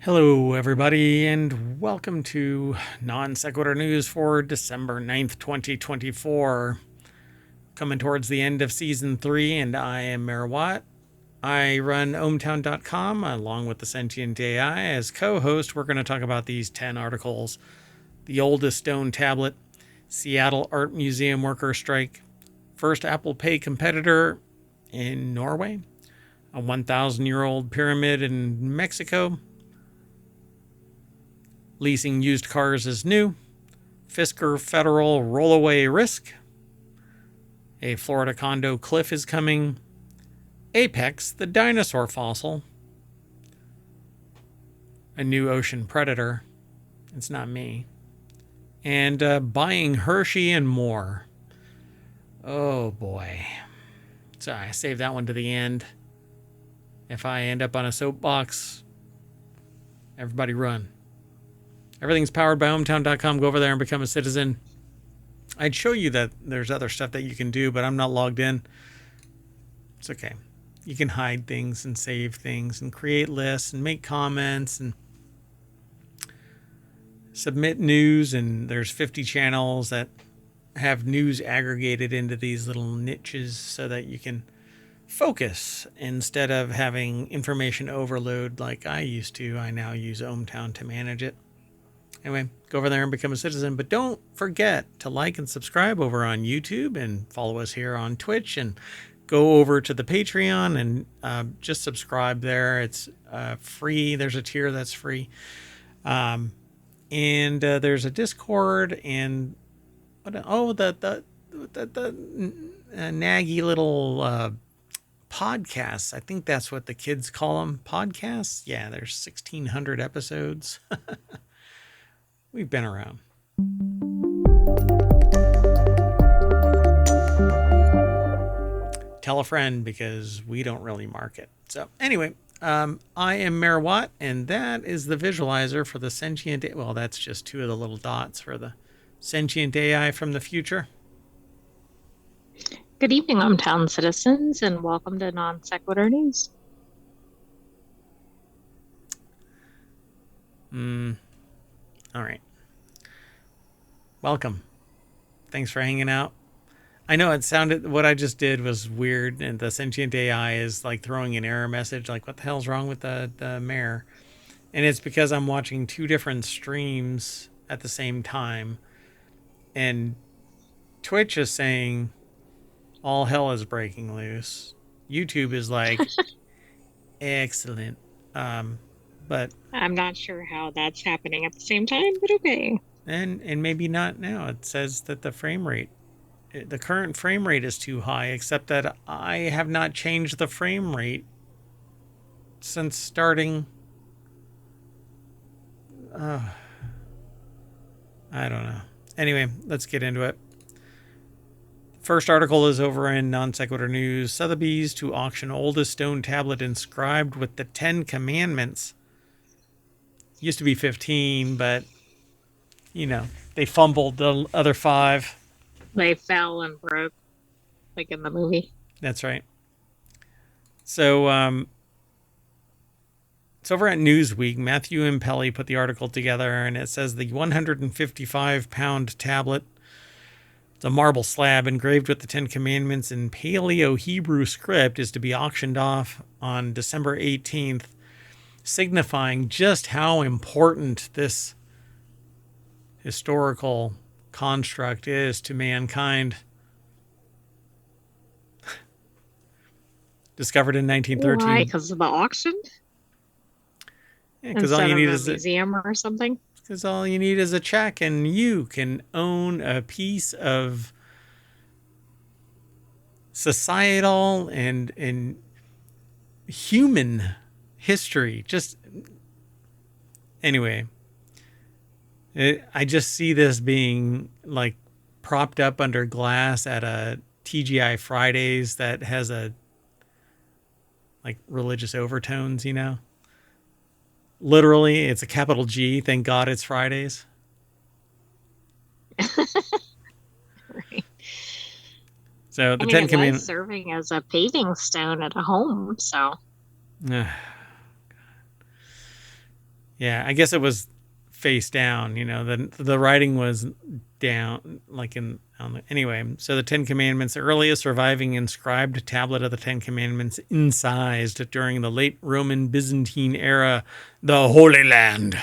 Hello, everybody, and welcome to Non Sequitur News for December 9th, 2024. Coming towards the end of Season 3, and I am Mayor Watt. I run ohmtown.com along with the Sentient AI. As co-host, we're going to talk about these 10 articles. The oldest stone tablet, Seattle Art Museum worker strike, first Apple Pay competitor in Norway, a 1,000-year-old pyramid in Mexico, leasing used cars as new, Fisker federal rollaway risk, a Florida condo cliff is coming, Apex, the dinosaur fossil, a new ocean predator, it's not me, and buying Hershey and more. Oh boy. So I saved that one to the end. If I end up on a soapbox, everybody run. Everything's powered by ohmtown.com. Go over there and become a citizen. I'd show you that there's other stuff that you can do, but I'm not logged in. It's okay. You can hide things and save things and create lists and make comments and submit news. And there's 50 channels that have news aggregated into these little niches so that you can focus instead of having information overload like I used to. I now use ohmtown to manage it. Anyway, go over there and become a citizen. But don't forget to like and subscribe over on YouTube and follow us here on Twitch. And go over to the Patreon and just subscribe there. It's free. There's a tier that's free. And there's a Discord and the naggy little podcasts. I think that's what the kids call them. Podcasts. Yeah, there's 1,600 episodes. We've been around. Tell a friend because we don't really market. So anyway, I am Mayor Watt, and that is the visualizer for the sentient. Well, that's just two of the little dots for the sentient AI from the future. Good evening, ohmtown citizens, and welcome to Non Sequitur News. All right. Welcome. Thanks for hanging out. I know it sounded, what I just did was weird, and the sentient AI is like throwing an error message, like, what the hell's wrong with the mayor? And it's because I'm watching two different streams at the same time. And Twitch is saying all hell is breaking loose. YouTube is like, excellent. But I'm not sure how that's happening at the same time, but okay. And maybe not now. It says that the current frame rate is too high, except that I have not changed the frame rate since starting. I don't know. Anyway, let's get into it. First article is over in Non Sequitur News. Sotheby's to auction oldest stone tablet inscribed with the 10 Commandments. Used to be 15, but, you know, they fumbled the other 5. They fell and broke, like in the movie. That's right. So, it's over at Newsweek. Matthew Impelli put the article together, and it says the 155-pound tablet, it's a marble slab engraved with the 10 Commandments in Paleo-Hebrew script, is to be auctioned off on December 18th, signifying just how important this historical construct is to mankind. Discovered in 1913. Why? Because of the auction? Yeah, because all you need is a museum or something. Because all you need is a check, and you can own a piece of societal and human history. Just anyway, I just see this being like propped up under glass at a TGI Fridays that has a like religious overtones, you know. Literally, it's a capital G. Thank God it's Fridays. Right. So the 10 Commandments serving as a paving stone at a home. So Yeah, I guess it was face down. The writing was down, like anyway. So the Ten Commandments, the earliest surviving inscribed tablet of the Ten Commandments, incised during the late Roman Byzantine era, the Holy Land,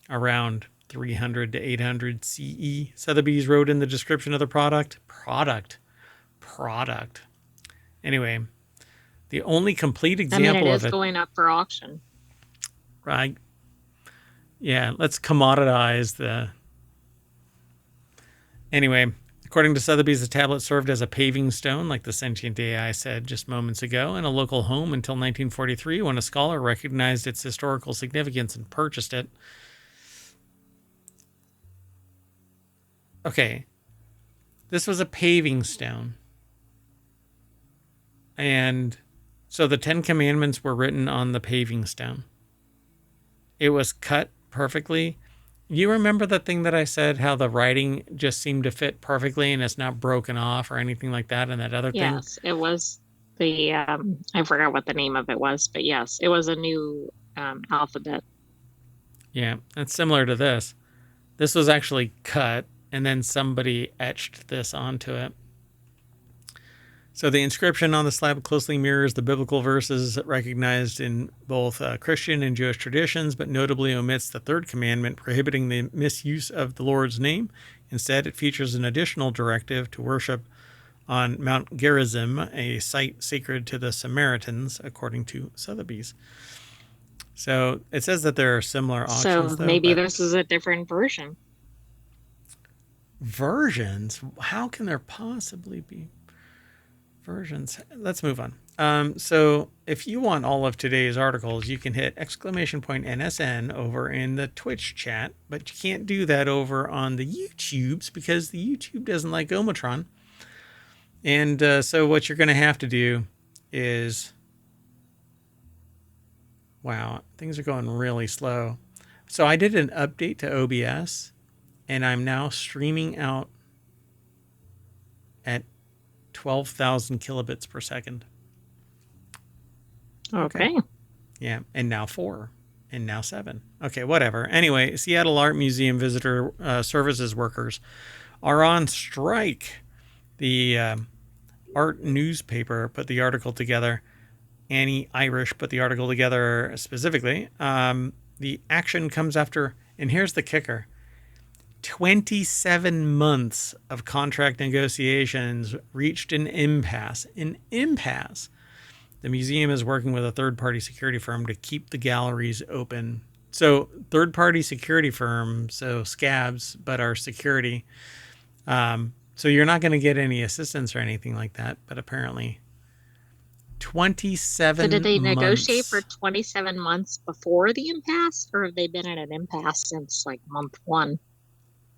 around 300 to 800 CE. Sotheby's wrote in the description of the product. Anyway, the only complete example it of is it. going up for auction. Right. Yeah, let's commoditize the. Anyway, according to Sotheby's, the tablet served as a paving stone, like the sentient AI said just moments ago, in a local home until 1943, when a scholar recognized its historical significance and purchased it. Okay, this was a paving stone. And so the Ten Commandments were written on the paving stone. It was cut perfectly. You remember the thing that I said, how the writing just seemed to fit perfectly and it's not broken off or anything like that? And that other thing? Yes, it was the, I forgot what the name of it was, but yes, it was a new alphabet. Yeah, that's similar to this. This was actually cut and then somebody etched this onto it. So the inscription on the slab closely mirrors the biblical verses recognized in both Christian and Jewish traditions, but notably omits the third commandment prohibiting the misuse of the Lord's name. Instead, it features an additional directive to worship on Mount Gerizim, a site sacred to the Samaritans, according to Sotheby's. So it says that there are similar auctions. So maybe this is a different version. Versions? How can there possibly be versions? Let's move on. So if you want all of today's articles, you can hit !NSN over in the Twitch chat, but you can't do that over on the YouTubes because the YouTube doesn't like Omatron. And so what you're going to have to do is, wow, things are going really slow. So I did an update to OBS and I'm now streaming out at 12,000 kilobits per second. Okay. Yeah, and now 4, and now 7. Okay, whatever. Anyway, Seattle Art Museum visitor services workers are on strike. The art newspaper put the article together. Annie Irish put the article together specifically. The action comes after, and here's the kicker, 27 months of contract negotiations reached an impasse. An impasse. The museum is working with a third-party security firm to keep the galleries open. So third-party security firm, so scabs, but our security. So you're not going to get any assistance or anything like that, but apparently 27 months. So did they negotiate for 27 months before the impasse, or have they been in an impasse since like month 1?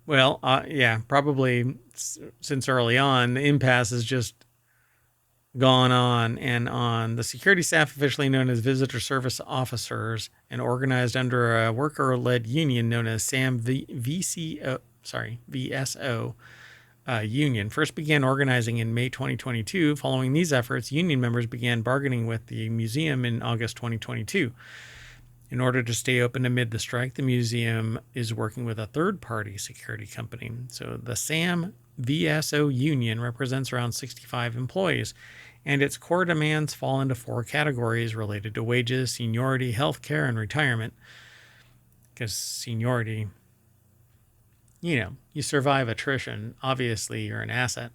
Well, yeah, probably since early on. The impasse has just gone on and on. The security staff, officially known as Visitor Service Officers and organized under a worker-led union known as VSO union, first began organizing in May 2022. Following these efforts, union members began bargaining with the museum in August 2022. In order to stay open amid the strike, the museum is working with a third-party security company. So the SAM VSO union represents around 65 employees, and its core demands fall into 4 categories related to wages, seniority, healthcare, and retirement. Because seniority, you survive attrition. Obviously, you're an asset.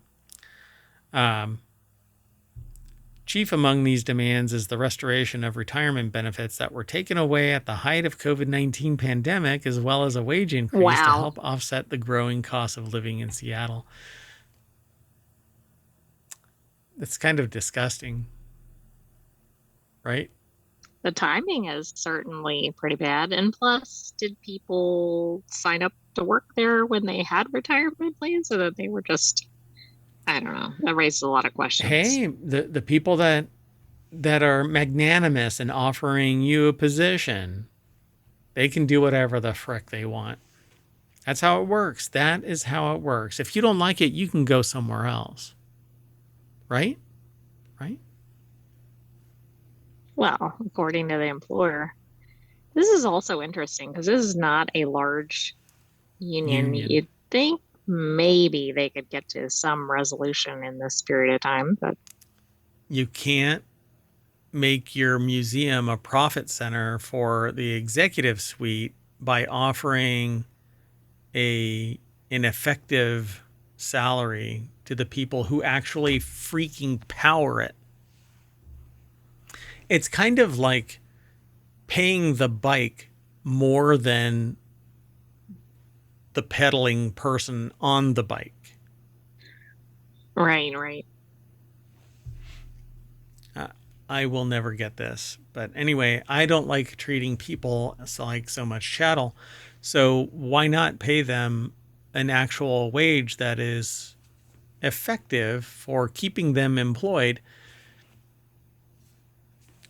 Chief among these demands is the restoration of retirement benefits that were taken away at the height of COVID-19 pandemic, as well as a wage increase to help offset the growing cost of living in Seattle. It's kind of disgusting, right? The timing is certainly pretty bad. And plus, did people sign up to work there when they had retirement plans, so that they were just, I don't know. That raises a lot of questions. Hey, the people that are magnanimous and offering you a position, they can do whatever the frick they want. That's how it works. That is how it works. If you don't like it, you can go somewhere else. Right? Right? Well, according to the employer. This is also interesting because this is not a large union. Union. You'd think maybe they could get to some resolution in this period of time, but You can't make your museum a profit center for the executive suite by offering an effective salary to the people who actually freaking power it. It's kind of like paying the bike more than the pedaling person on the bike. right. I will never get this. But anyway, I don't like treating people like so much chattel. So why not pay them an actual wage that is effective for keeping them employed?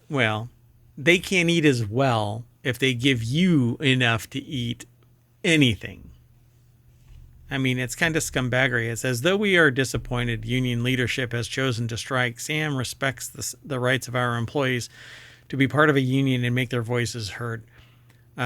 Well, they can't eat as well if they give you enough to eat anything. I mean, it's kind of scumbaggery. It says, though we are disappointed union leadership has chosen to strike, Sam respects the rights of our employees to be part of a union and make their voices heard,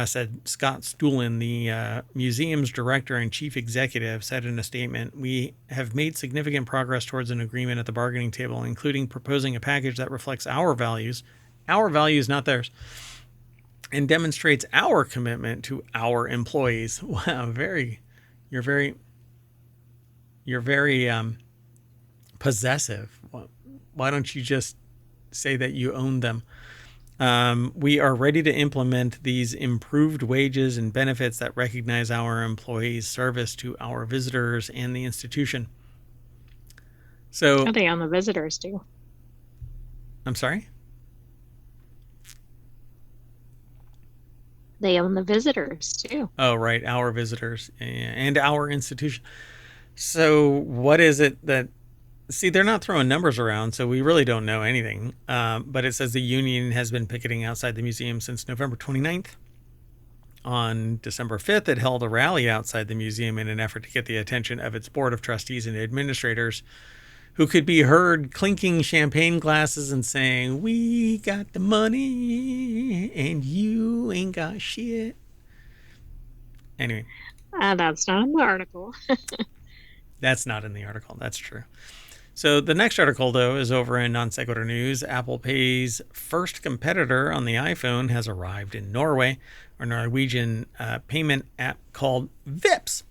said Scott Stuhlin, the museum's director and chief executive, said in a statement. We have made significant progress towards an agreement at the bargaining table, including proposing a package that reflects our values, not theirs, and demonstrates our commitment to our employees. Wow, you're very possessive. Why don't you just say that you own them? We are ready to implement these improved wages and benefits that recognize our employees' service to our visitors and the institution. So, Are they on the visitors too? I'm sorry? They own the visitors too. Oh, right. Our visitors and our institution. So what is it that, see, they're not throwing numbers around, so we really don't know anything. But it says the union has been picketing outside the museum since November 29th. On December 5th, it held a rally outside the museum in an effort to get the attention of its board of trustees and administrators, who could be heard clinking champagne glasses and saying, "We got the money and you ain't got shit." Anyway. That's not in the article. That's not in the article. That's true. So the next article, though, is over in Non Sequitur News. Apple Pay's first competitor on the iPhone has arrived in Norway. A Norwegian payment app called Vipps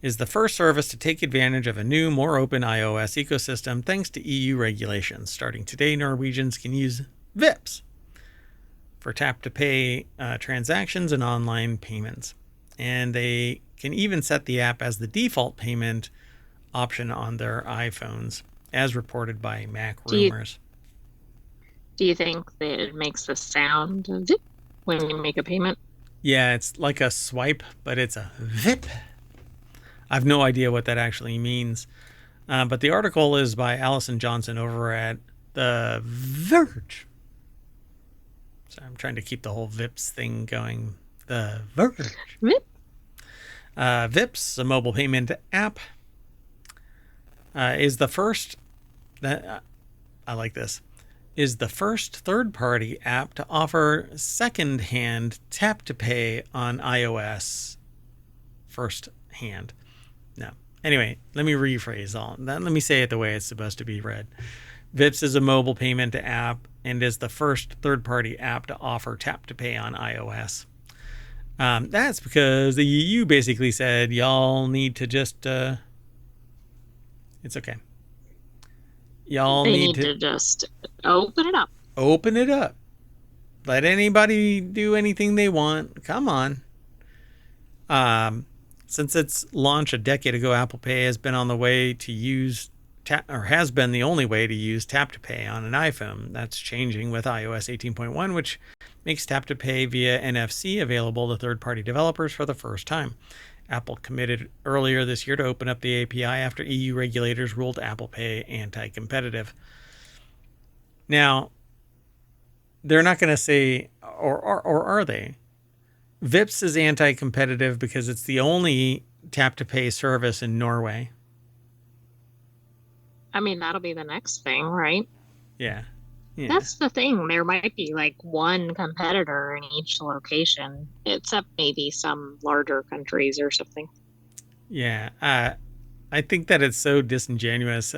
is the first service to take advantage of a new, more open iOS ecosystem thanks to EU regulations. Starting today, Norwegians can use Vipps for tap-to-pay transactions and online payments. And they can even set the app as the default payment option on their iPhones, as reported by Mac Rumors. Do you think that it makes the sound zip when you make a payment? Yeah, it's like a swipe, but it's a Vip. I have no idea what that actually means. But the article is by Allison Johnson over at The Verge. So I'm trying to keep the whole Vips thing going. The Verge. Vip. Vipps, a mobile payment app, is the first that I like this. Is the first third-party app to offer second-hand tap-to-pay on iOS. First hand. No. Anyway, let me rephrase all that. Let me say it the way it's supposed to be read. Vipps is a mobile payment app and is the first third-party app to offer tap-to-pay on iOS. That's because the EU basically said, y'all need to just, it's okay. Y'all They need to just open it up. Open it up. Let anybody do anything they want. Come on. Since its launch a decade ago, Apple Pay has been on the way to use has been the only way to use Tap to Pay on an iPhone. That's changing with iOS 18.1, which makes Tap to Pay via NFC available to third-party developers for the first time. Apple committed earlier this year to open up the API after EU regulators ruled Apple Pay anti-competitive. Now, they're not going to say, or are they? Vipps is anti-competitive because it's the only tap-to-pay service in Norway. I mean, that'll be the next thing, right? Yeah. Yeah. That's the thing. There might be like one competitor in each location, except maybe some larger countries or something. Yeah. I think that it's so disingenuous.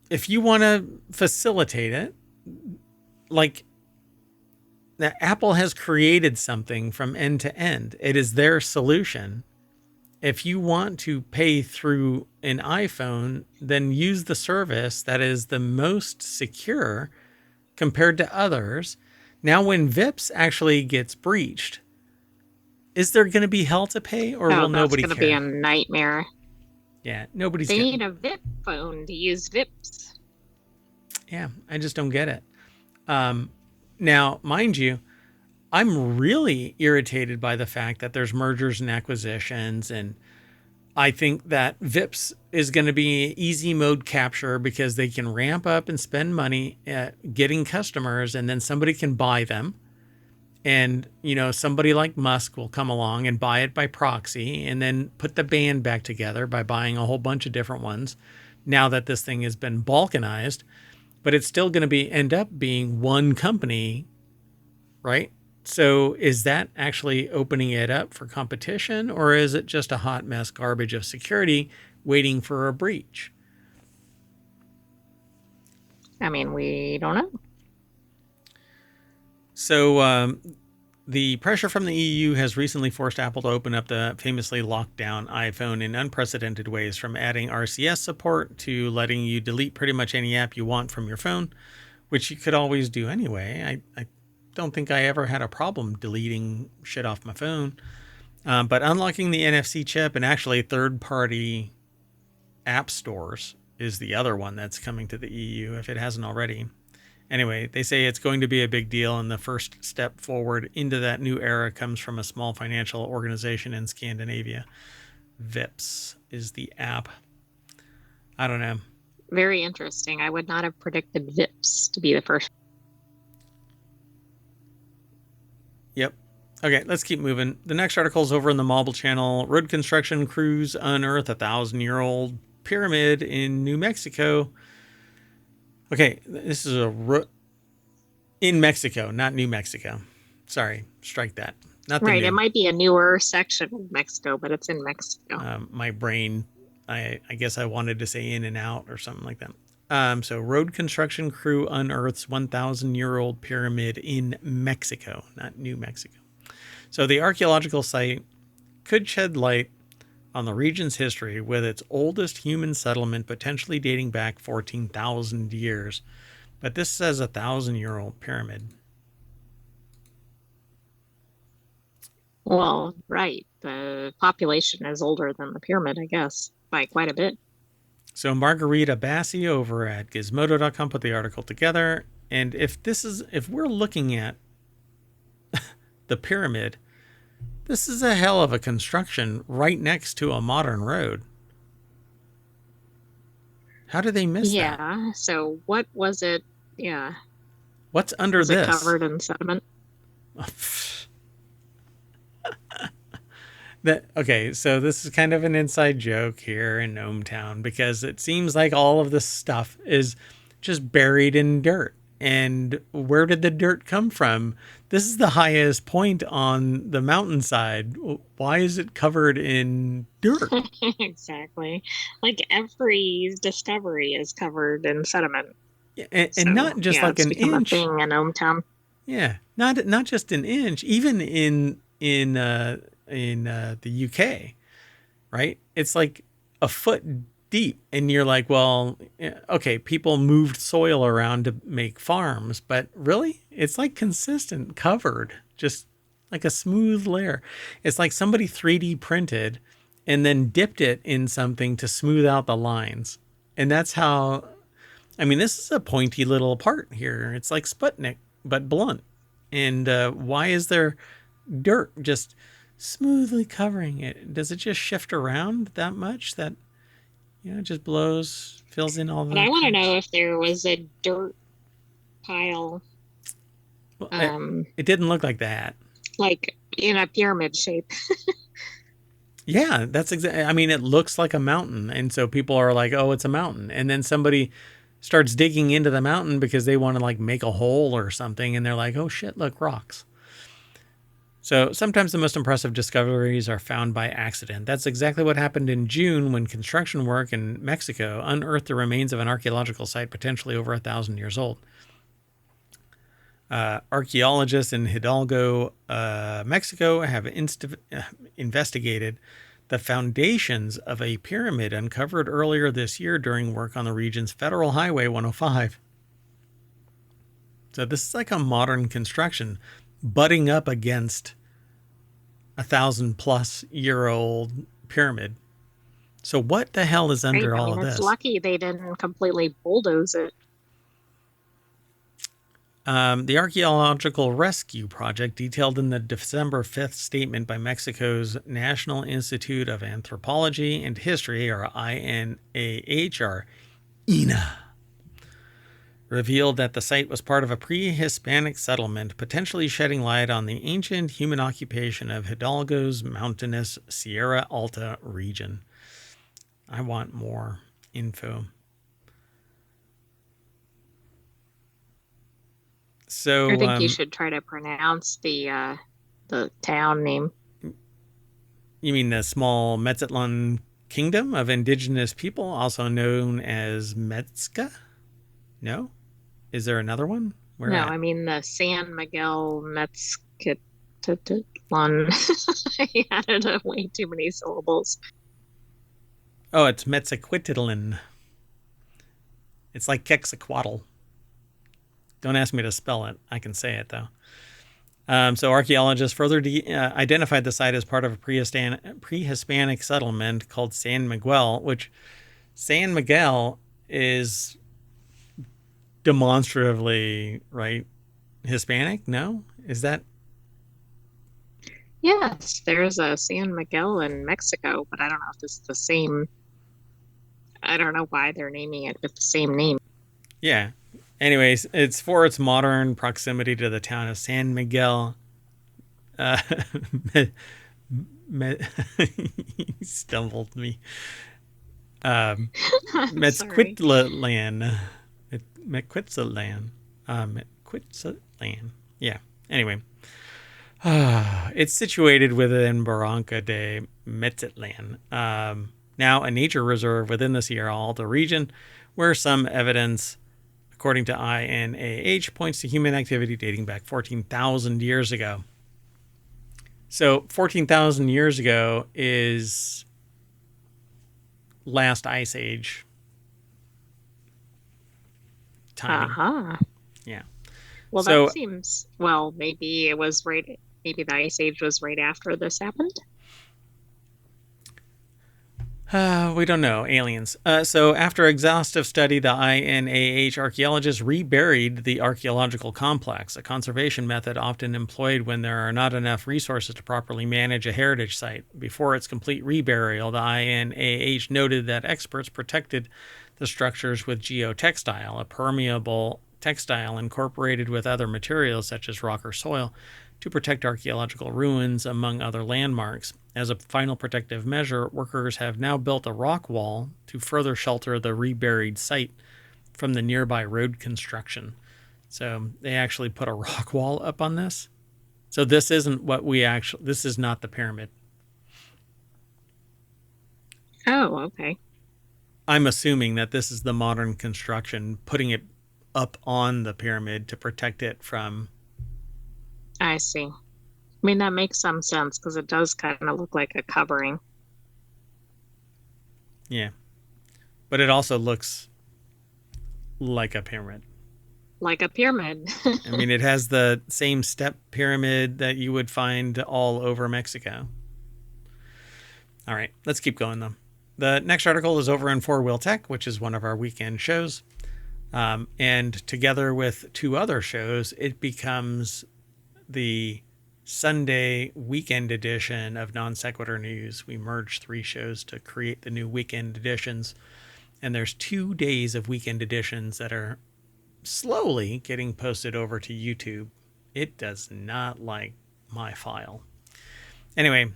If you want to facilitate it, like that Apple has created something from end to end. It is their solution. If you want to pay through an iPhone, then use the service that is the most secure compared to others. Now, when VIPS actually gets breached, is there going to be hell to pay, or Oh, will that's nobody going to be a care? nightmare. Yeah, nobody's They getting. need a VIP phone to use VIPs. Yeah, I just don't get it. Now, mind you, I'm really irritated by the fact that there's mergers and acquisitions, and I think that VIPS is going to be easy mode capture because they can ramp up and spend money at getting customers, and then somebody can buy them. And, somebody like Musk will come along and buy it by proxy and then put the band back together by buying a whole bunch of different ones now that this thing has been balkanized. But it's still going to end up being one company, right? So is that actually opening it up for competition, or is it just a hot mess garbage of security waiting for a breach? I mean, we don't know. So the pressure from the EU has recently forced Apple to open up the famously locked down iPhone in unprecedented ways, from adding RCS support to letting you delete pretty much any app you want from your phone, which you could always do anyway. I don't think I ever had a problem deleting shit off my phone. But unlocking the NFC chip and actually third-party app stores is the other one that's coming to the EU if it hasn't already. Anyway, they say it's going to be a big deal, and the first step forward into that new era comes from a small financial organization in Scandinavia. VIPS is the app. I don't know. Very interesting. I would not have predicted VIPs to be the first. Yep. Okay, let's keep moving. The next article is over in the Mobile Channel. Road construction crews unearth a 1,000-year-old pyramid in New Mexico. Okay, this is in Mexico, not New Mexico. Sorry, strike that. Not the Right. new. It might be a newer section of Mexico, but it's in Mexico. My brain, I guess I wanted to say in and out or something like that. So road construction crew unearths 1,000-year-old pyramid in Mexico, not New Mexico. So the archaeological site could shed light on the region's history, with its oldest human settlement potentially dating back 14,000 years. But this says a 1,000-year-old pyramid. Well, right. The population is older than the pyramid, I guess, by quite a bit. So Margarita Bassi over at Gizmodo.com put the article together. And if we're looking at the pyramid, this is a hell of a construction right next to a modern road. How did they miss that? Yeah. So what was it? Yeah. What's under Was this? it covered in sediment? Okay, so this is kind of an inside joke here in ohmTown, because it seems like all of this stuff is just buried in dirt. And where did the dirt come from? This is the highest point on the mountainside. Why is it covered in dirt? Exactly. Like every discovery is covered in sediment. And not just like an inch. A thing in ohmTown. Yeah, not just an inch. Even in the UK, right? It's like a foot deep, and you're like, well, okay, people moved soil around to make farms, but really, it's like consistent, covered, just like a smooth layer. It's like somebody 3D printed and then dipped it in something to smooth out the lines, and that's how. I mean, this is a pointy little part here. It's like Sputnik, but blunt. And why is there dirt just smoothly covering it? Does it just shift around that much that, it just blows, fills in all the... And I want to know if there was a dirt pile. Well, it didn't look like that. Like in a pyramid shape. Yeah, that's exactly... I mean, it looks like a mountain. And so people are like, oh, it's a mountain. And then somebody starts digging into the mountain because they want to like make a hole or something. And they're like, oh shit, look, rocks. So sometimes the most impressive discoveries are found by accident. That's exactly what happened in June when construction work in Mexico unearthed the remains of an archaeological site potentially over 1,000 years old. Archaeologists in Hidalgo, Mexico, have investigated the foundations of a pyramid uncovered earlier this year during work on the region's Federal Highway 105. So this is like a modern construction butting up against 1,000-plus-year-old pyramid. So what the hell is under all of this? It's lucky they didn't completely bulldoze it. The Archaeological Rescue Project, detailed in the December 5th statement by Mexico's National Institute of Anthropology and History, or INAH, or INA, revealed that the site was part of a pre-Hispanic settlement, potentially shedding light on the ancient human occupation of Hidalgo's mountainous Sierra Alta region. I want more info. So I think you should try to pronounce the town name. You mean the small Metzatlan kingdom of indigenous people, also known as Metzca? No? Is there another one? Where I mean the San Miguel Metzcatlan. I added way too many syllables. Oh, it's Metzaquitlan. It's like Quetzalcoatl. Don't ask me to spell it. I can say it, though. So archaeologists further identified the site as part of a pre-Hispanic settlement called San Miguel, which San Miguel is demonstratively, right, Hispanic? No? Is that? Yes, there's a San Miguel in Mexico, but I don't know if it's the same. I don't know why they're naming it with the same name. Yeah. Anyways, it's for its modern proximity to the town of San Miguel. He stumbled me. Metzquitlan. Metzquitlan. Yeah. Anyway. It's situated within Barranca de Metzatlan. Now a nature reserve within the Sierra Alta region, where some evidence, according to INAH, points to human activity dating back 14,000 years ago. So 14,000 years ago is last ice age timing. Uh-huh. Yeah. Well, so, that seems, well, maybe it was right, maybe the ice age was right after this happened. We don't know. Aliens. So after exhaustive study, the INAH archaeologists reburied the archaeological complex, a conservation method often employed when there are not enough resources to properly manage a heritage site. Before its complete reburial, the INAH noted that experts protected the structures with geotextile, a permeable textile incorporated with other materials such as rock or soil, to protect archaeological ruins, among other landmarks. As a final protective measure, workers have now built a rock wall to further shelter the reburied site from the nearby road construction. So they actually put a rock wall up on this. So this isn't what this is not the pyramid. Oh, okay. I'm assuming that this is the modern construction, putting it up on the pyramid to protect it from. I see. I mean, that makes some sense because it does kind of look like a covering. Yeah. But it also looks like a pyramid. Like a pyramid. I mean, it has the same step pyramid that you would find all over Mexico. All right, let's keep going, though. The next article is over in Four Wheel Tech, which is one of our weekend shows. And together with two other shows, it becomes the Sunday weekend edition of Non Sequitur News. We merged three shows to create the new weekend editions. And there's 2 days of weekend editions that are slowly getting posted over to YouTube. It does not like my file. Anyway,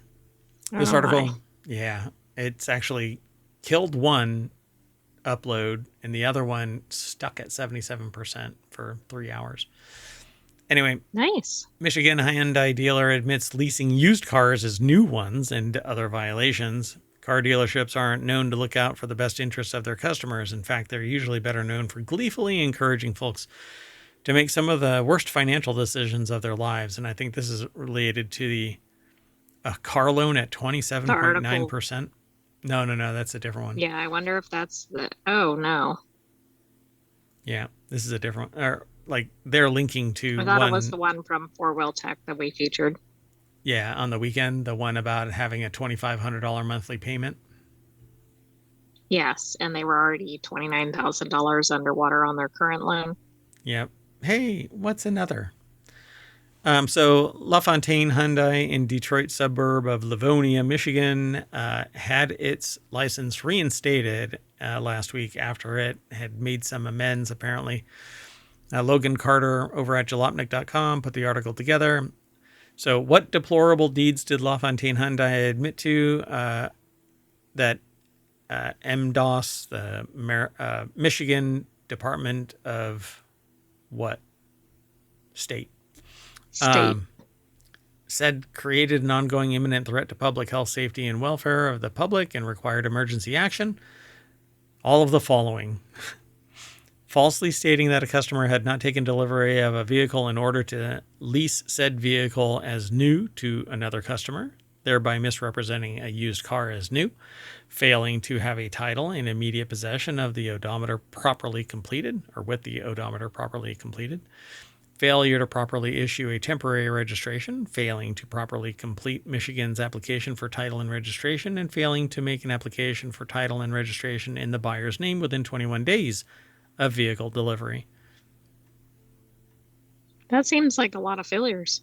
this article, yeah, it's actually killed one upload, and the other one stuck at 77% for 3 hours. Anyway, Nice. Michigan Hyundai dealer admits leasing used cars as new ones and other violations. Car dealerships aren't known to look out for the best interests of their customers. In fact, they're usually better known for gleefully encouraging folks to make some of the worst financial decisions of their lives. And I think this is related to the car loan at 27.9%. No, that's a different one. Yeah, I wonder if that's the... Oh, no. Yeah, this is a different one. Or, like, they're linking to I thought it was the one from 4 Wheel Tech that we featured. Yeah, on the weekend, the one about having a $2,500 monthly payment. Yes, and they were already $29,000 underwater on their current loan. Yep. Hey, what's another? So LaFontaine Hyundai in Detroit suburb of Livonia, Michigan, had its license reinstated last week after it had made some amends, apparently. Logan Carter over at jalopnik.com put the article together. So what deplorable deeds did LaFontaine Hyundai admit to? That MDOS, the Michigan Department of what? State. Said created an ongoing imminent threat to public health, safety, and welfare of the public and required emergency action. All of the following. Falsely stating that a customer had not taken delivery of a vehicle in order to lease said vehicle as new to another customer, thereby misrepresenting a used car as new, failing to have a title in immediate possession of the odometer properly completed, or with the odometer properly completed, failure to properly issue a temporary registration, failing to properly complete Michigan's application for title and registration, and failing to make an application for title and registration in the buyer's name within 21 days of vehicle delivery. That seems like a lot of failures.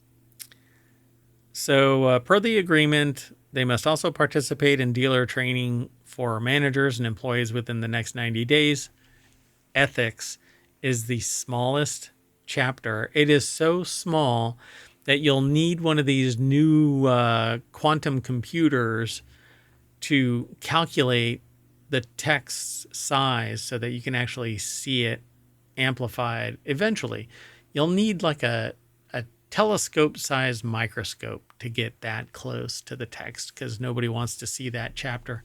So, per the agreement, they must also participate in dealer training for managers and employees within the next 90 days. Ethics is the smallest chapter. It is so small that you'll need one of these new quantum computers to calculate the text's size so that you can actually see it amplified eventually. You'll need like a telescope-sized microscope to get that close to the text because nobody wants to see that chapter.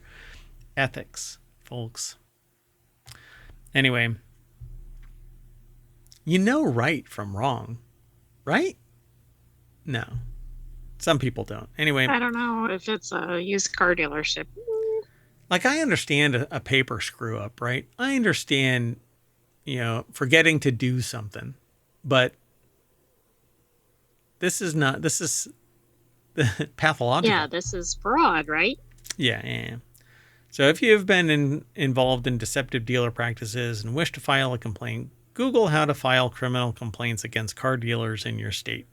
Ethics, folks. Anyway, you know right from wrong, right? No. Some people don't. Anyway. I don't know if it's a used car dealership. Like, I understand a paper screw up, right? I understand, forgetting to do something. But this is pathological. Yeah, this is fraud, right? Yeah. So if you have been involved in deceptive dealer practices and wish to file a complaint, Google how to file criminal complaints against car dealers in your state.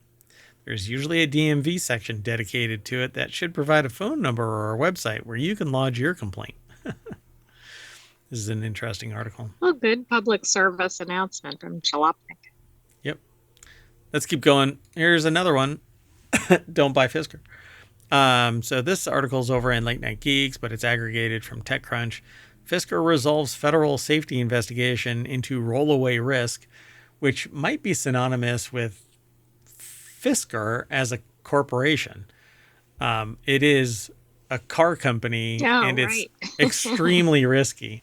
There's usually a DMV section dedicated to it that should provide a phone number or a website where you can lodge your complaint. This is an interesting article. Well, good public service announcement from Jalopnik. Yep. Let's keep going. Here's another one. Don't buy Fisker. So this article's over in Late Night Geeks, but it's aggregated from TechCrunch. Fisker resolves federal safety investigation into rollaway risk, which might be synonymous with Fisker as a corporation. It is a car company, and it's extremely risky.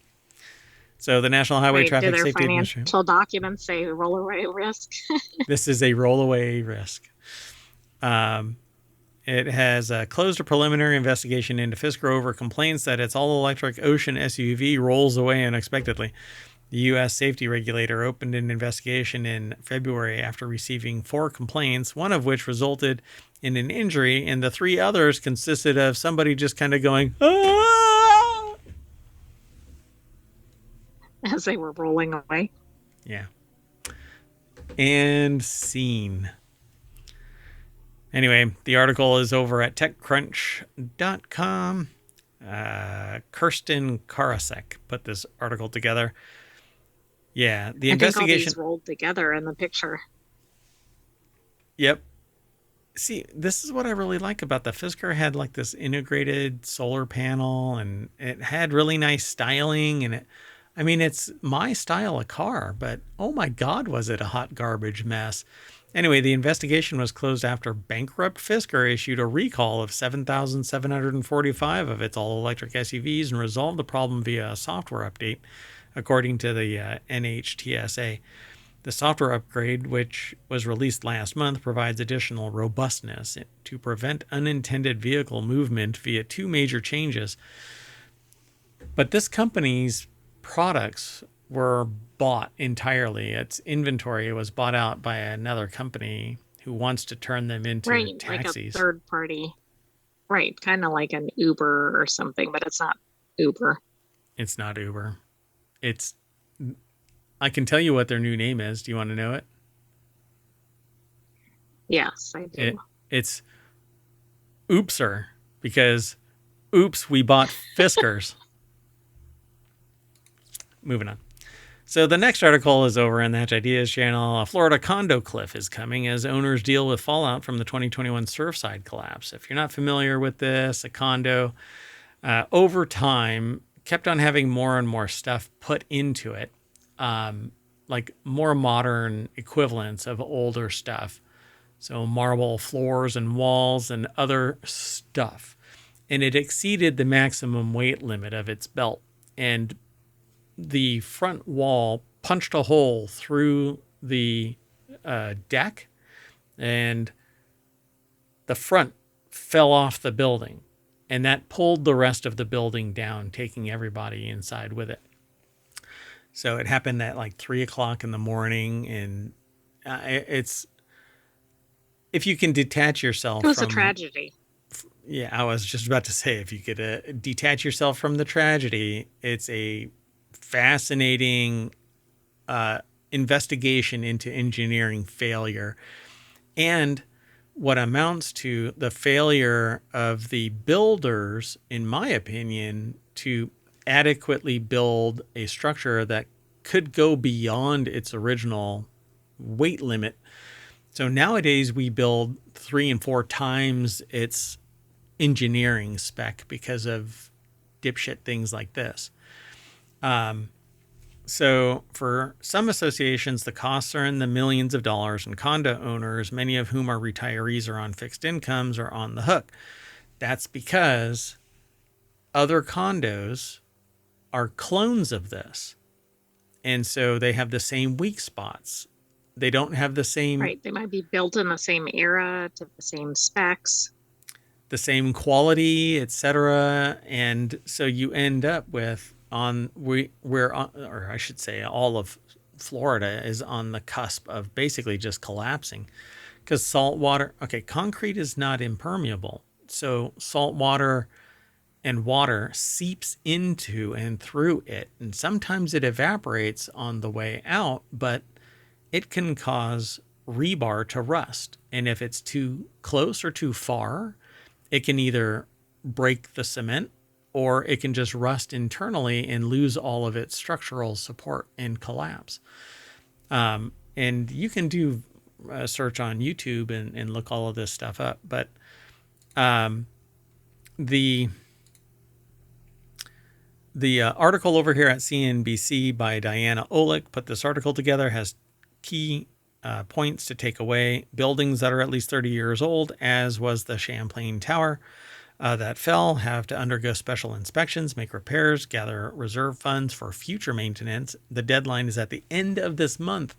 So the National Highway Traffic Safety Administration. Financial documents say rollaway risk. This is a rollaway risk. It has closed a preliminary investigation into Fisker over complaints that its all-electric Ocean SUV rolls away unexpectedly. The U.S. safety regulator opened an investigation in February after receiving 4 complaints, one of which resulted in an injury, and the 3 others consisted of somebody just kind of going, "Ah!" As they were rolling away. Yeah. And scene. Anyway, the article is over at techcrunch.com. Kirsten Karasek put this article together. Yeah, the investigation. I think all these rolled together in the picture. Yep. See, this is what I really like about the Fisker. Had like this integrated solar panel, and it had really nice styling, and I mean, it's my style of car, but oh my God, was it a hot garbage mess. Anyway, the investigation was closed after bankrupt Fisker issued a recall of 7,745 of its all-electric SUVs and resolved the problem via a software update, according to the NHTSA. The software upgrade, which was released last month, provides additional robustness to prevent unintended vehicle movement via two major changes. But this company's products were bought entirely. Its inventory was bought out by another company who wants to turn them into taxis. Like a third party. Right, kind of like an Uber or something, but it's not Uber. It's not Uber. I can tell you what their new name is. Do you want to know it? Yes, I do. It's Oopser, because oops, we bought Fiskers. Moving on. So the next article is over on the Hatch Ideas channel. A Florida condo cliff is coming as owners deal with fallout from the 2021 Surfside collapse. If you're not familiar with this, a condo, over time, kept on having more and more stuff put into it, like more modern equivalents of older stuff. So marble floors and walls and other stuff. And it exceeded the maximum weight limit of its belt. And the front wall punched a hole through the deck, and the front fell off the building, and that pulled the rest of the building down, taking everybody inside with it. So it happened at like 3:00 in the morning, and it's, if you can detach yourself, it was a tragedy. Yeah, I was just about to say, if you could detach yourself from the tragedy, it's a fascinating investigation into engineering failure and what amounts to the failure of the builders, in my opinion, to adequately build a structure that could go beyond its original weight limit. So nowadays we build 3 and 4 times its engineering spec because of dipshit things like this. So for some associations, the costs are in the millions of dollars, and condo owners, many of whom are retirees or on fixed incomes, are on the hook. That's because other condos are clones of this. And so they have the same weak spots. They don't have the same... Right. They might be built in the same era, to the same specs, the same quality, etc. And so you end up with or I should say all of Florida is on the cusp of basically just collapsing, because concrete is not impermeable. So salt water and water seeps into and through it. And sometimes it evaporates on the way out, but it can cause rebar to rust. And if it's too close or too far, it can either break the cement, or it can just rust internally and lose all of its structural support and collapse. And you can do a search on YouTube and look all of this stuff up. But the article over here at CNBC by Diana Olick put this article together, has key points to take away. Buildings that are at least 30 years old, as was the Champlain Tower, that fell, have to undergo special inspections, make repairs, gather reserve funds for future maintenance. The deadline is at the end of this month.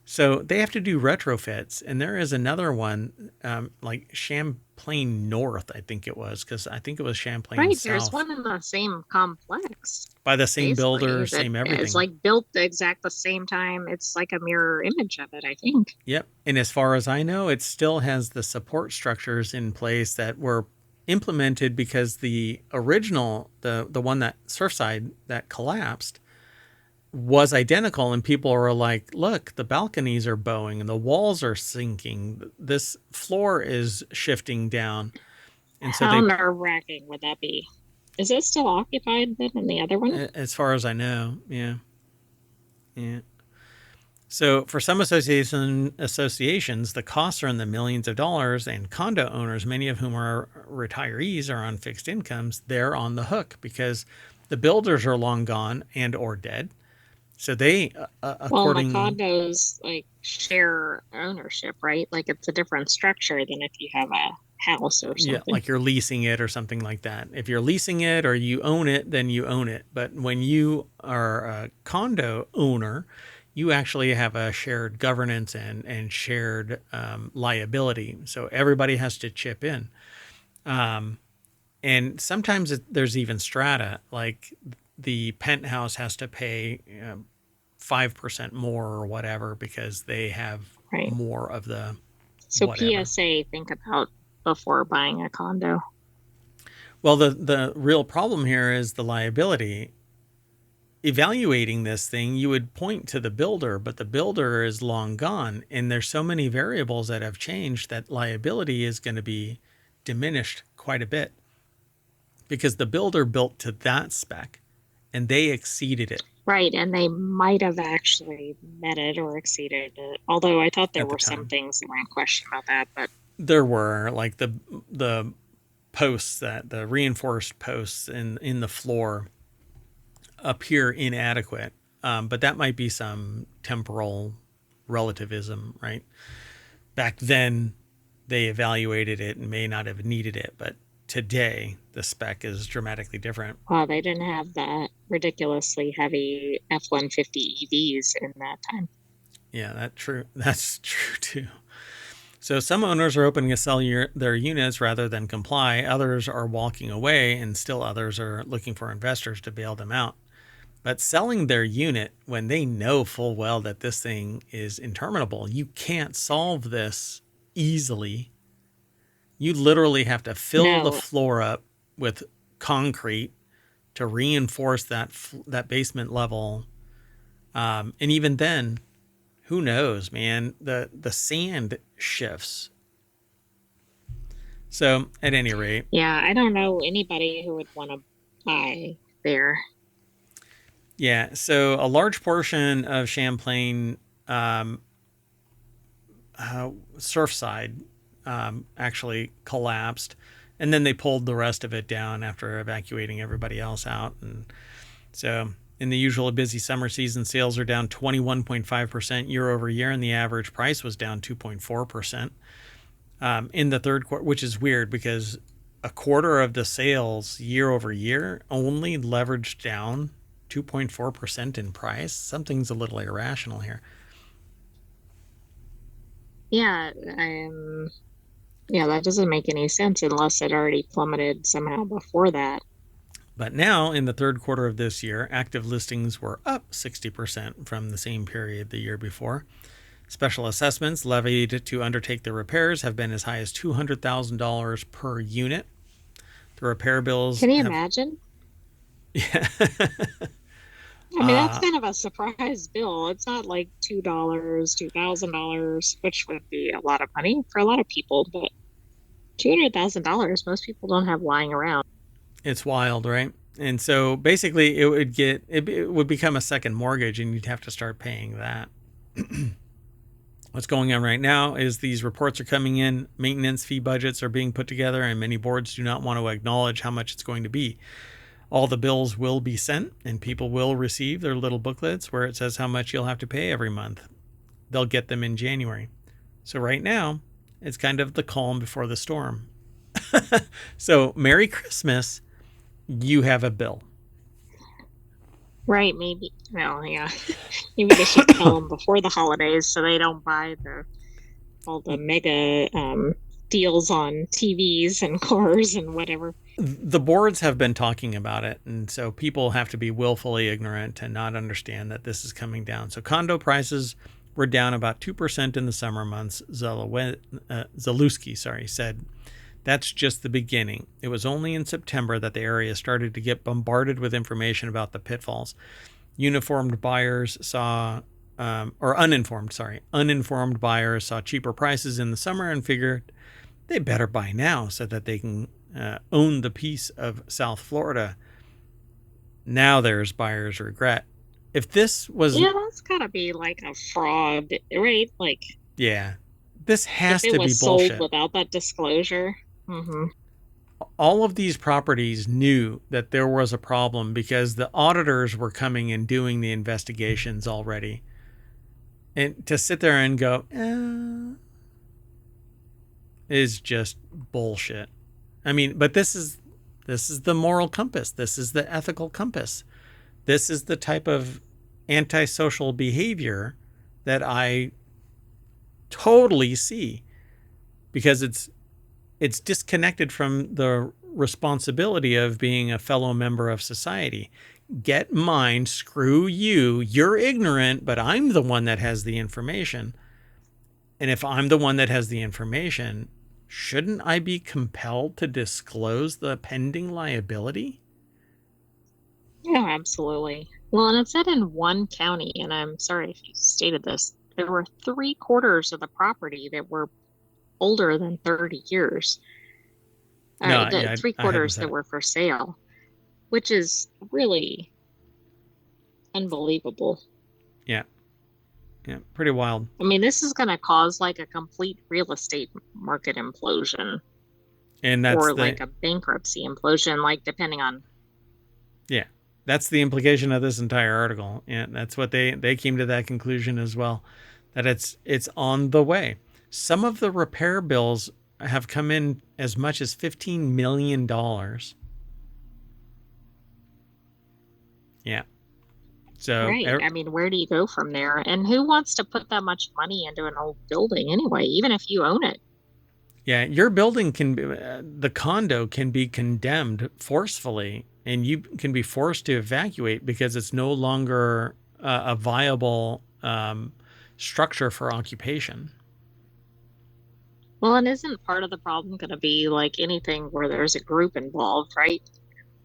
So they have to do retrofits. And there is another one, like Champlain North, I think it was, because I think it was Champlain South. There's one in the same complex. By the same builder, same everything. It's like built the exact the same time. It's like a mirror image of it, I think. Yep. And as far as I know, it still has the support structures in place that were implemented, because the original, the one that Surfside that collapsed, was identical, and people are like, look, the balconies are bowing and the walls are sinking, this floor is shifting down. And so how nerve-wracking would that be? Is it still occupied then in the other one? As far as I know, yeah. So for some associations, the costs are in the millions of dollars, and condo owners, many of whom are retirees, are on fixed incomes, they're on the hook, because The builders are long gone and or dead. So they, Well, and the according, condos like share ownership, right? Like it's a different structure than if you have a house or yeah, something. like you're leasing it or something like that. If you're leasing it or you own it, then you own it. But when you are a condo owner, you actually have a shared governance and shared liability. So everybody has to chip in. And sometimes there's even strata, like the penthouse has to pay 5% more or whatever because they have Right. more of the So whatever. PSA, think about before buying a condo. Well, the real problem here is the liability. Evaluating this thing, you would point to the builder, but the builder is long gone. And there's so many variables that have changed that liability is going to be diminished quite a bit because the builder built to that spec and they exceeded it Right, and they might have actually met it or exceeded it. Although I thought there at the were some time. things that were in question about that, but There were like the posts, that the reinforced posts in the floor appear inadequate. But that might be some temporal relativism, right? Back then, they evaluated it and may not have needed it, but today the spec is dramatically different. they didn't have that ridiculously heavy F-150 EVs in that time. Yeah, that's true too. So some owners are open to sell their units rather than comply. Others are walking away, and still others are looking for investors to bail them out. But selling their unit when they know full well that this thing is interminable, you can't solve this easily. You literally have to fill the No, floor up with concrete to reinforce that basement level. And even then, who knows, man? The sand shifts. So at any rate, yeah, I don't know anybody who would want to buy there. yeah. So a large portion of Champlain Surfside actually collapsed, and then they pulled the rest of it down after evacuating everybody else out. And so, in the usual busy summer season, sales are down 21.5% year over year, and the average price was down 2.4% in the third quarter, which is weird because a quarter of the sales year over year only leveraged down 2.4% in price. Something's a little irrational here. Yeah, yeah, that doesn't make any sense unless it already plummeted somehow before that. But now, in the third quarter of this year, active listings were up 60% from the same period the year before. Special assessments levied to undertake the repairs have been as high as $200,000 per unit. The repair bills Can you have, imagine? yeah, I mean, that's kind of a surprise bill. It's not like $2, $2,000, which would be a lot of money for a lot of people, but $200,000, most people don't have lying around. it's wild, right? And so basically, it would become a second mortgage, and you'd have to start paying that. What's going on right now is these reports are coming in, maintenance fee budgets are being put together, and many boards do not want to acknowledge how much it's going to be. All the bills will be sent, and people will receive their little booklets where it says how much you'll have to pay every month. They'll get them in January. So right now, it's kind of the calm before the storm. So Merry Christmas, you have a bill. Right, maybe. Well, yeah. Maybe they should tell them before the holidays so they don't buy all the mega deals on TVs and cars and whatever. The boards have been talking about it, and so people have to be willfully ignorant and not understand that this is coming down. So condo prices were down about 2% in the summer months. Zalewski, said that's just the beginning. It was only in September that the area started to get bombarded with information about the pitfalls. Uninformed buyers saw cheaper prices in the summer and figured they better buy now so that they can own the piece of South Florida. Now there's buyer's regret. If this was, Yeah, that's gotta be like a fraud, right? Like yeah, this if has it to be was sold bullshit. without that disclosure. Hmm. all of these properties knew that there was a problem because the auditors were coming and doing the investigations already. And to sit there and go, is just bullshit. I mean, but this is the moral compass. This is the ethical compass. This is the type of antisocial behavior that I totally see, because it's disconnected from the responsibility of being a fellow member of society. Get mine, screw you. You're ignorant, but I'm the one that has the information. And if I'm the one that has the information, shouldn't I be compelled to disclose the pending liability? Yeah, absolutely. Well, and it said in one county, and I'm sorry if you stated this, there were 3/4 of the property that were older than 30 years. No, The yeah, three I hadn't quarters said that it. were for sale, which is really unbelievable. Yeah, yeah, pretty wild. I mean, this is going to cause like a complete real estate market implosion And that's or the like a bankruptcy implosion, like depending on. yeah, that's the implication of this entire article. And that's what they came to that conclusion as well, that it's on the way. Some of the repair bills have come in as much as $15 million. Yeah. So Right. I mean, where do you go from there? And who wants to put that much money into an old building anyway, even if you own it? yeah, your building can be, the condo can be condemned forcefully, and you can be forced to evacuate because it's no longer a viable structure for occupation. Well, and isn't part of the problem going to be like anything where there's a group involved, right?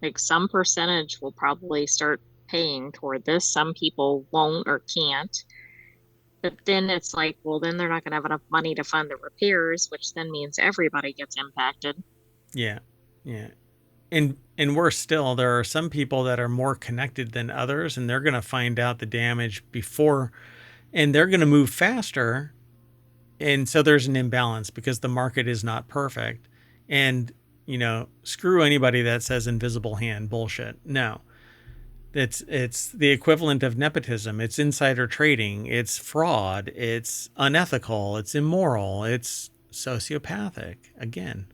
Like some percentage will probably start paying toward this. Some people won't or can't. But then it's like, well, then they're not going to have enough money to fund the repairs, which then means everybody gets impacted. Yeah, yeah, and worse still, there are some people that are more connected than others, and they're going to find out the damage before, and they're going to move faster. And so there's an imbalance because the market is not perfect. And, screw anybody that says invisible hand bullshit. No. It's the equivalent of nepotism. It's insider trading. It's fraud. It's unethical. It's immoral. It's sociopathic. Again,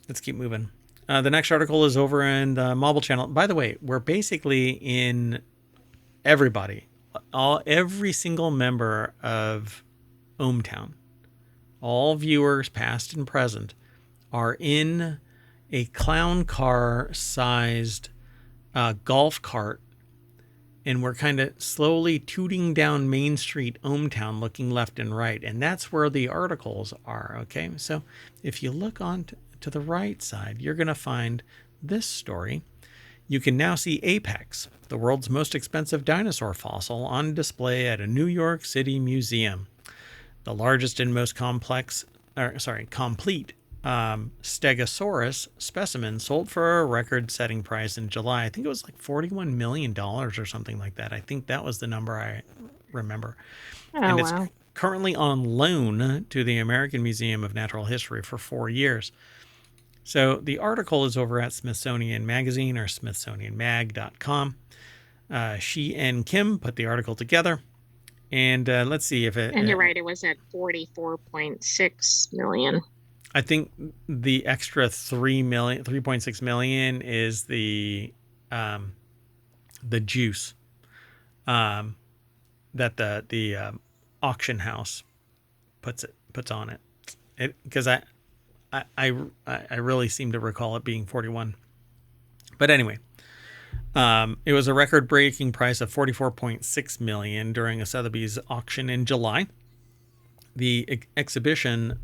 let's keep moving. The next article is over in the Mobile Channel. By the way, we're basically in everybody, every single member of ohmTown, all viewers past and present, are in a clown car sized golf cart, and we're kind of slowly tooting down Main Street, ohmTown, looking left and right. And that's where the articles are. Okay, so if you look on to the right side, you're going to find this story. You can now see Apex, the world's most expensive dinosaur fossil, on display at a New York City museum. The largest and most complete Stegosaurus specimen sold for a record-setting price in July. I think it was like $41 million or something like that. I think that was the number I remember. Oh, And it's wow. currently on loan to the American Museum of Natural History for 4 years. So the article is over at Smithsonian Magazine or smithsonianmag.com. She and Kim put the article together. And let's see if it... And you're right, it was at 44.6 million. I think the extra 3.6 million is the juice that the auction house puts on it. Because I really seem to recall it being 41. But anyway, it was a record-breaking price of 44.6 million during a Sotheby's auction in July. The exhibition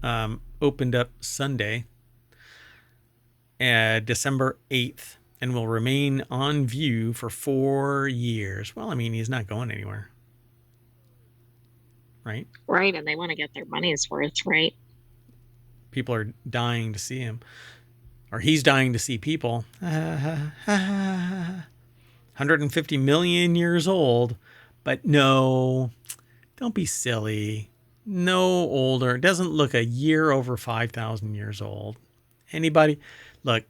opened up Sunday, December 8th, and will remain on view for 4 years. Well, I mean, he's not going anywhere, right? Right, and they want to get their money's worth, right? People are dying to see him, or he's dying to see people. 150 million years old, but no, don't be silly. No older. It doesn't look a year over 5,000 years old. Anybody? Look,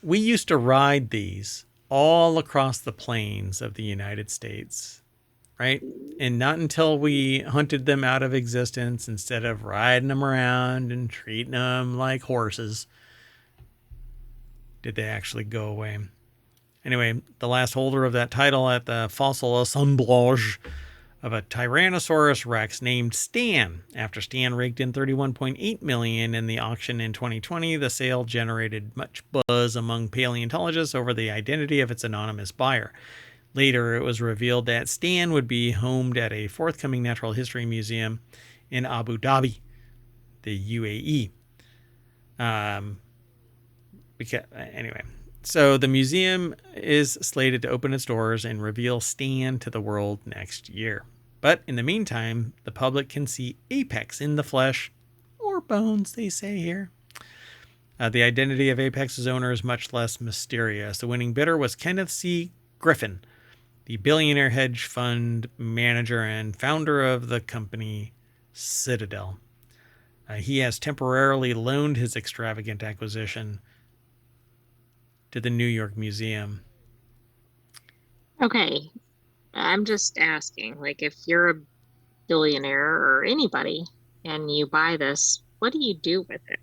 we used to ride these all across the plains of the United States, right? And not until we hunted them out of existence, instead of riding them around and treating them like horses, did they actually go away. Anyway, the last holder of that title at the fossil assemblage of a Tyrannosaurus Rex named Stan. After Stan raked in $31.8 million in the auction in 2020, the sale generated much buzz among paleontologists over the identity of its anonymous buyer. Later, it was revealed that Stan would be homed at a forthcoming natural history museum in Abu Dhabi, the UAE. Anyway, so the museum is slated to open its doors and reveal Stan to the world next year. But in the meantime, the public can see Apex in the flesh, or bones, they say here. The identity of Apex's owner is much less mysterious. The winning bidder was Kenneth C. Griffin, the billionaire hedge fund manager and founder of the company Citadel. He has temporarily loaned his extravagant acquisition to the New York Museum. Okay, I'm just asking, like, if you're a billionaire or anybody and you buy this, what do you do with it?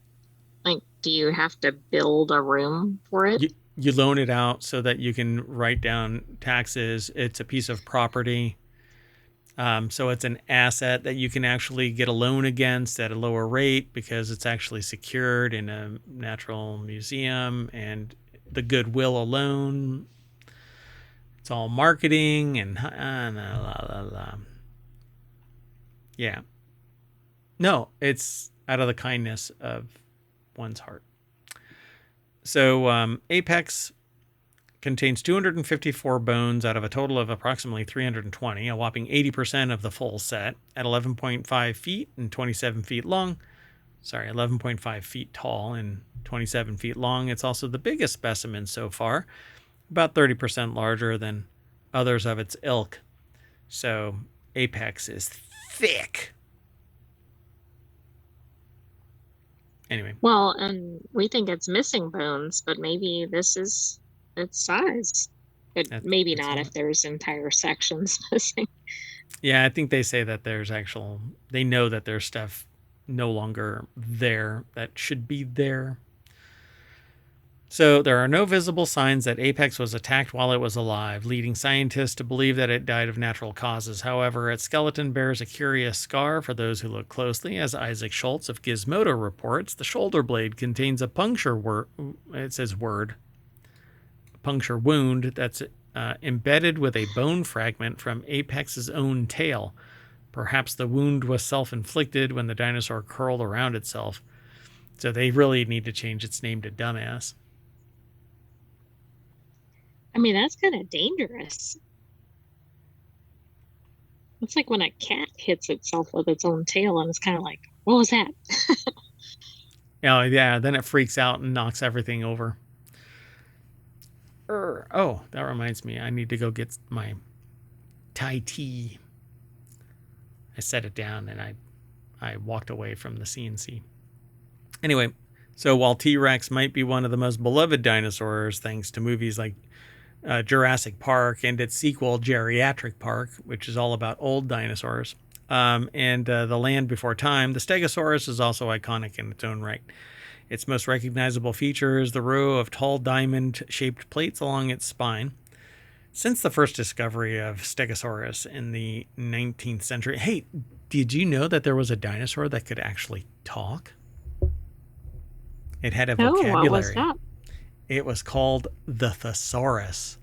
Like, do you have to build a room for it? You loan it out so that you can write down taxes. It's a piece of property. So it's an asset that you can actually get a loan against at a lower rate because it's actually secured in a natural museum, and the goodwill alone, it's all marketing and yeah. No, it's out of the kindness of one's heart. So Apex contains 254 bones out of a total of approximately 320, a whopping 80% of the full set, at 11.5 feet and 27 feet long. 11.5 feet tall and 27 feet long. It's also the biggest specimen so far, about 30% larger than others of its ilk. So Apex is thick. Anyway. Well, and we think it's missing bones, but maybe this is its size. But maybe not if there's entire sections missing. Yeah, I think they say that they know that there's stuff no longer there that should be there. So there are no visible signs that Apex was attacked while it was alive, leading scientists to believe that it died of natural causes. However, its skeleton bears a curious scar for those who look closely. As Isaac Schultz of Gizmodo reports, the shoulder blade contains a puncture wound that's embedded with a bone fragment from Apex's own tail. Perhaps the wound was self-inflicted when the dinosaur curled around itself. So they really need to change its name to Dumbass. I mean, that's kind of dangerous. It's like when a cat hits itself with its own tail and it's kind of like, what was that? Oh, yeah, then it freaks out and knocks everything over. Oh, that reminds me. I need to go get my Thai tea. I set it down and I walked away from the CNC. Anyway, so while T-Rex might be one of the most beloved dinosaurs thanks to movies like Jurassic Park and its sequel, Geriatric Park, which is all about old dinosaurs, and The Land Before Time, the Stegosaurus is also iconic in its own right. Its most recognizable feature is the row of tall diamond-shaped plates along its spine. Since the first discovery of Stegosaurus in the 19th century... Hey, did you know that there was a dinosaur that could actually talk? It had a vocabulary. What was that? It was called the Thesaurus.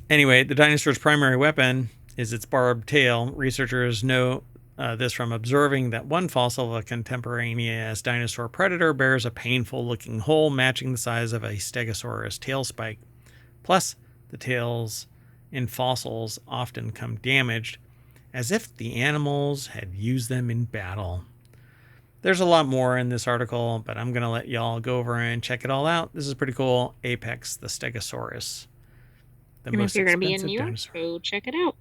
Anyway, the dinosaur's primary weapon is its barbed tail. Researchers know this from observing that one fossil of a contemporaneous dinosaur predator bears a painful-looking hole matching the size of a Stegosaurus tail spike. Plus, the tails in fossils often come damaged, as if the animals had used them in battle. There's a lot more in this article, but I'm going to let y'all go over and check it all out. This is pretty cool. Apex, the Stegosaurus. And if you're going to be in New York, go check it out.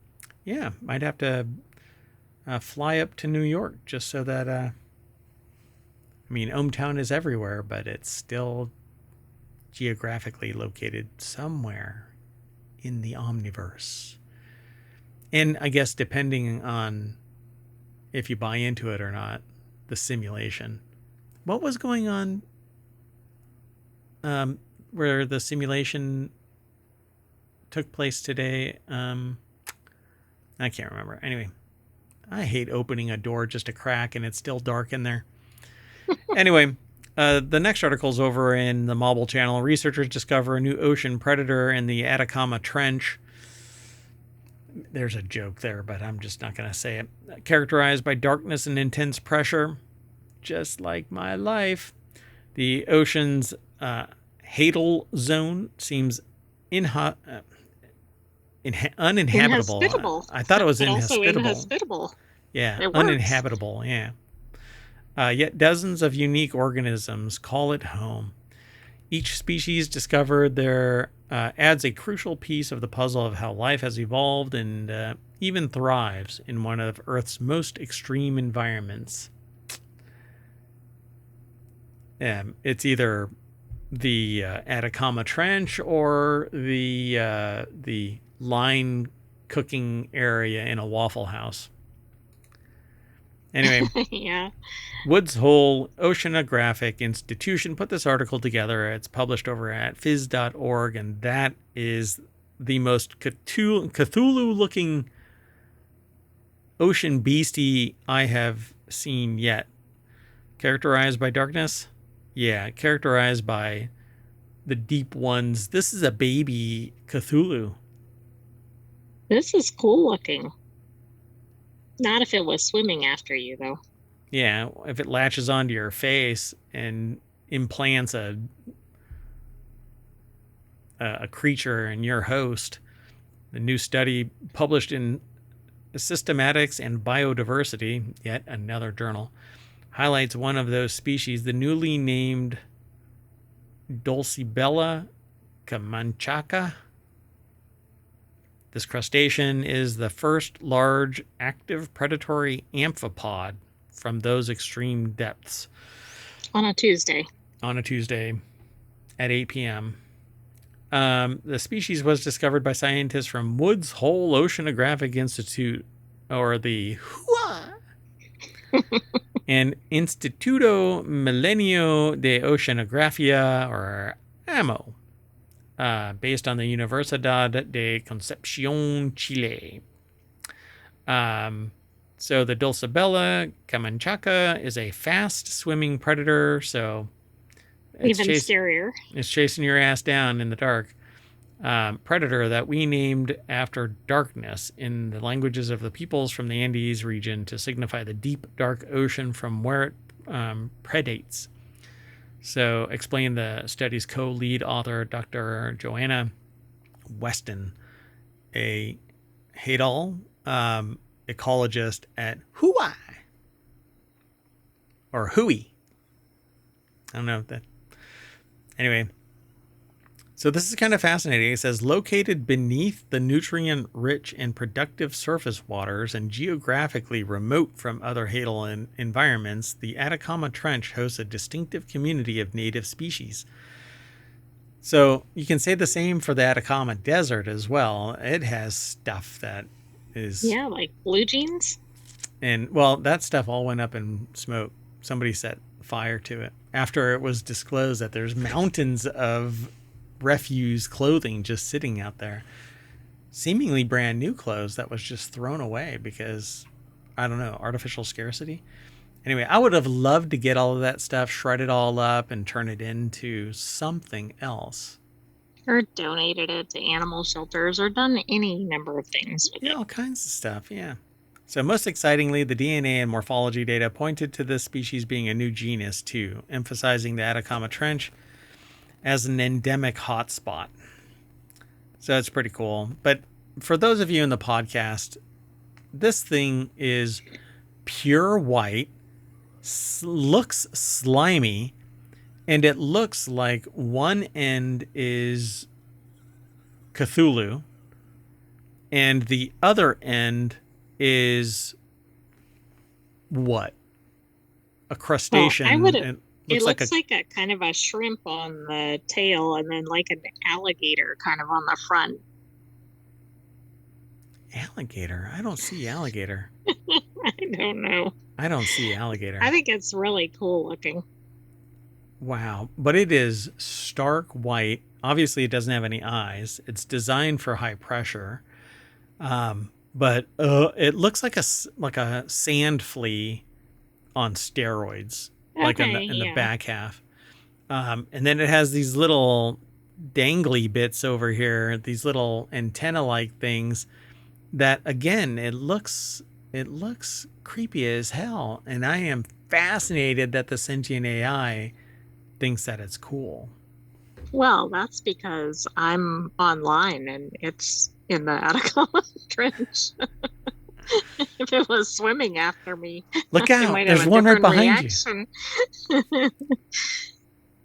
Yeah, might have to fly up to New York just so that... mean, ohmTown is everywhere, but it's still geographically located somewhere in the omniverse. And I guess depending on if you buy into it or not, the simulation. What was going on where the simulation took place today? I can't remember. Anyway, I hate opening a door just a crack and it's still dark in there. Anyway, the next article is over in the Mobile Channel. Researchers discover a new ocean predator in the Atacama Trench. There's a joke there, but I'm just not going to say it. Characterized by darkness and intense pressure, just like my life. The ocean's hadal zone seems uninhabitable. Inhospitable. I thought it was inhospitable. Also inhospitable. Yeah, it uninhabitable. Yeah. Yet dozens of unique organisms call it home. Each species discovered there adds a crucial piece of the puzzle of how life has evolved and even thrives in one of Earth's most extreme environments. It's either the Atacama Trench or the line cooking area in a Waffle House. Anyway, yeah. Woods Hole Oceanographic Institution put this article together. It's published over at phys.org, and that is the most Cthulhu-looking ocean beastie I have seen yet. Characterized by darkness? Yeah, characterized by the deep ones. This is a baby Cthulhu. This is cool looking. Not if it was swimming after you, though. Yeah, if it latches onto your face and implants a creature in your host. The new study published in Systematics and Biodiversity, yet another journal, highlights one of those species, the newly named Dulcibella camanchaca. This crustacean is the first large active predatory amphipod from those extreme depths. On a Tuesday At 8 p.m. The species was discovered by scientists from Woods Hole Oceanographic Institute, or the HUA, and Instituto Milenio de Oceanografía, or AMO, based on the Universidad de Concepción, Chile. So the Dulcibella camanchaca is a fast-swimming predator, so even scarier. It's chasing your ass down in the dark. Predator that we named after darkness in the languages of the peoples from the Andes region to signify the deep, dark ocean from where it predates. So explain the study's co-lead author, Dr. Joanna Weston, a Hadal ecologist at HUI, or HUI. I don't know if that. Anyway, so this is kind of fascinating. It says, located beneath the nutrient-rich and productive surface waters and geographically remote from other hadal environments, the Atacama Trench hosts a distinctive community of native species. So you can say the same for the Atacama Desert as well. It has stuff that is... Yeah, like blue jeans. And, well, that stuff all went up in smoke. Somebody set fire to it after it was disclosed that there's mountains of refuse clothing just sitting out there, seemingly brand new clothes that was just thrown away because, I don't know, artificial scarcity. Anyway, I would have loved to get all of that stuff, shred it all up, and turn it into something else. Or donated it to animal shelters, or done any number of things with it. All kinds of stuff, yeah. So most excitingly, the DNA and morphology data pointed to this species being a new genus too, emphasizing the Atacama Trench as an endemic hotspot. So it's pretty cool. But for those of you in the podcast, this thing is pure white, looks slimy, and it looks like one end is Cthulhu and the other end is what? A crustacean. It Looks like a looks like a kind of a shrimp on the tail and then like an alligator kind of on the front. alligator. I don't see alligator. I don't know. I don't see I alligator. think it's really cool looking. Wow. But it is stark white. Obviously, it doesn't have any eyes. It's designed for high pressure. But it looks like a sand flea on steroids, like Okay, in the yeah. back half. And then it has these little dangly bits over here, these little antenna-like things that, again, it looks creepy as hell. And I am fascinated that the sentient AI thinks that it's cool. Well, that's because I'm online and it's in the Atacama Trench. If it was swimming after me, Look it out! might have There's a one right different behind you. reaction.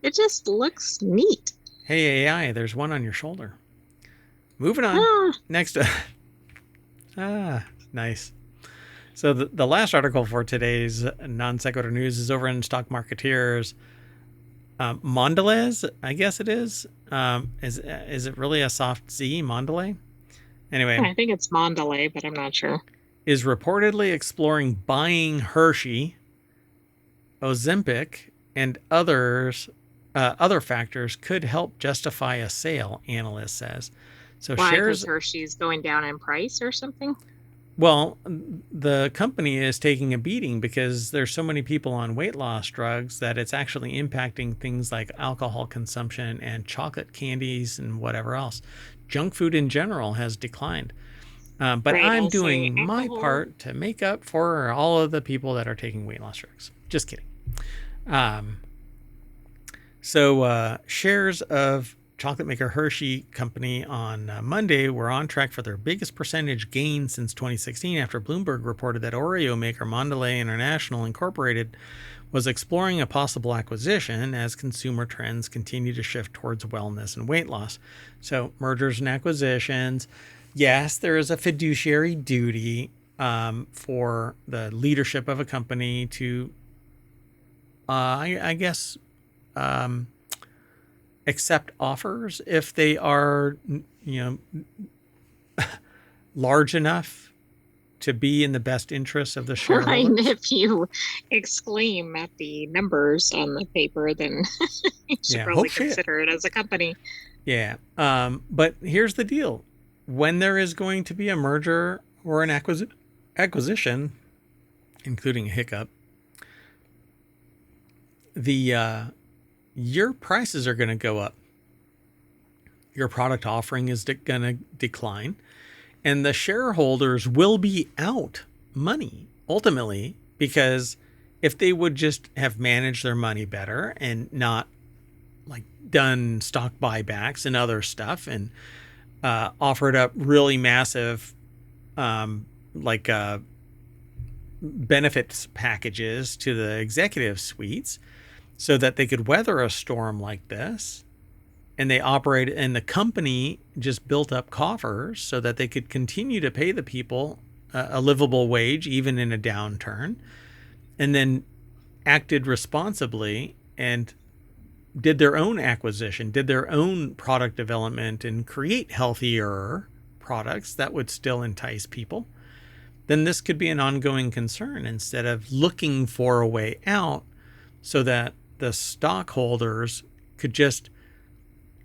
It just looks neat. Hey AI, there's one on your shoulder. Moving on. Ah, Next. Nice. So the last article for today's non sequitur news is over in Stock Marketeers. Mondelez, I guess it is. Is it really a soft Z, Mondelez? Anyway, I think it's Mondelez, but I'm not sure. is reportedly exploring buying Hershey, Ozempic, and other factors could help justify a sale, analyst says. So Why? shares. Because Hershey's going down in price or something? Well, the company is taking a beating because there's so many people on weight loss drugs that it's actually impacting things like alcohol consumption and chocolate candies and whatever else. Junk food in general has declined. But Right, I'm also doing my alcohol. part to make up for all of the people that are taking weight loss drugs. Just kidding. So shares of chocolate maker Hershey Company on Monday were on track for their biggest percentage gain since 2016 after Bloomberg reported that Oreo maker Mondelez International Incorporated was exploring a possible acquisition as consumer trends continue to shift towards wellness and weight loss. So mergers and acquisitions. Yes, there is a fiduciary duty for the leadership of a company to, I guess, accept offers if they are, large enough to be in the best interest of the shareholders. And if you exclaim at the numbers on the paper, then you should Yeah, probably oh shit. consider it as a company. Yeah. But here's the deal. When there is going to be a merger or an acquisition, including a hiccup, your prices are going to go up. Your product offering is going to decline. And the shareholders will be out money ultimately, because if they would just have managed their money better and not like done stock buybacks and other stuff and offered up really massive benefits packages to the executive suites so that they could weather a storm like this, and they operated, and the company just built up coffers so that they could continue to pay the people a livable wage even in a downturn, and then acted responsibly and did their own acquisition, did their own product development, and create healthier products that would still entice people, then this could be an ongoing concern instead of looking for a way out so that the stockholders could just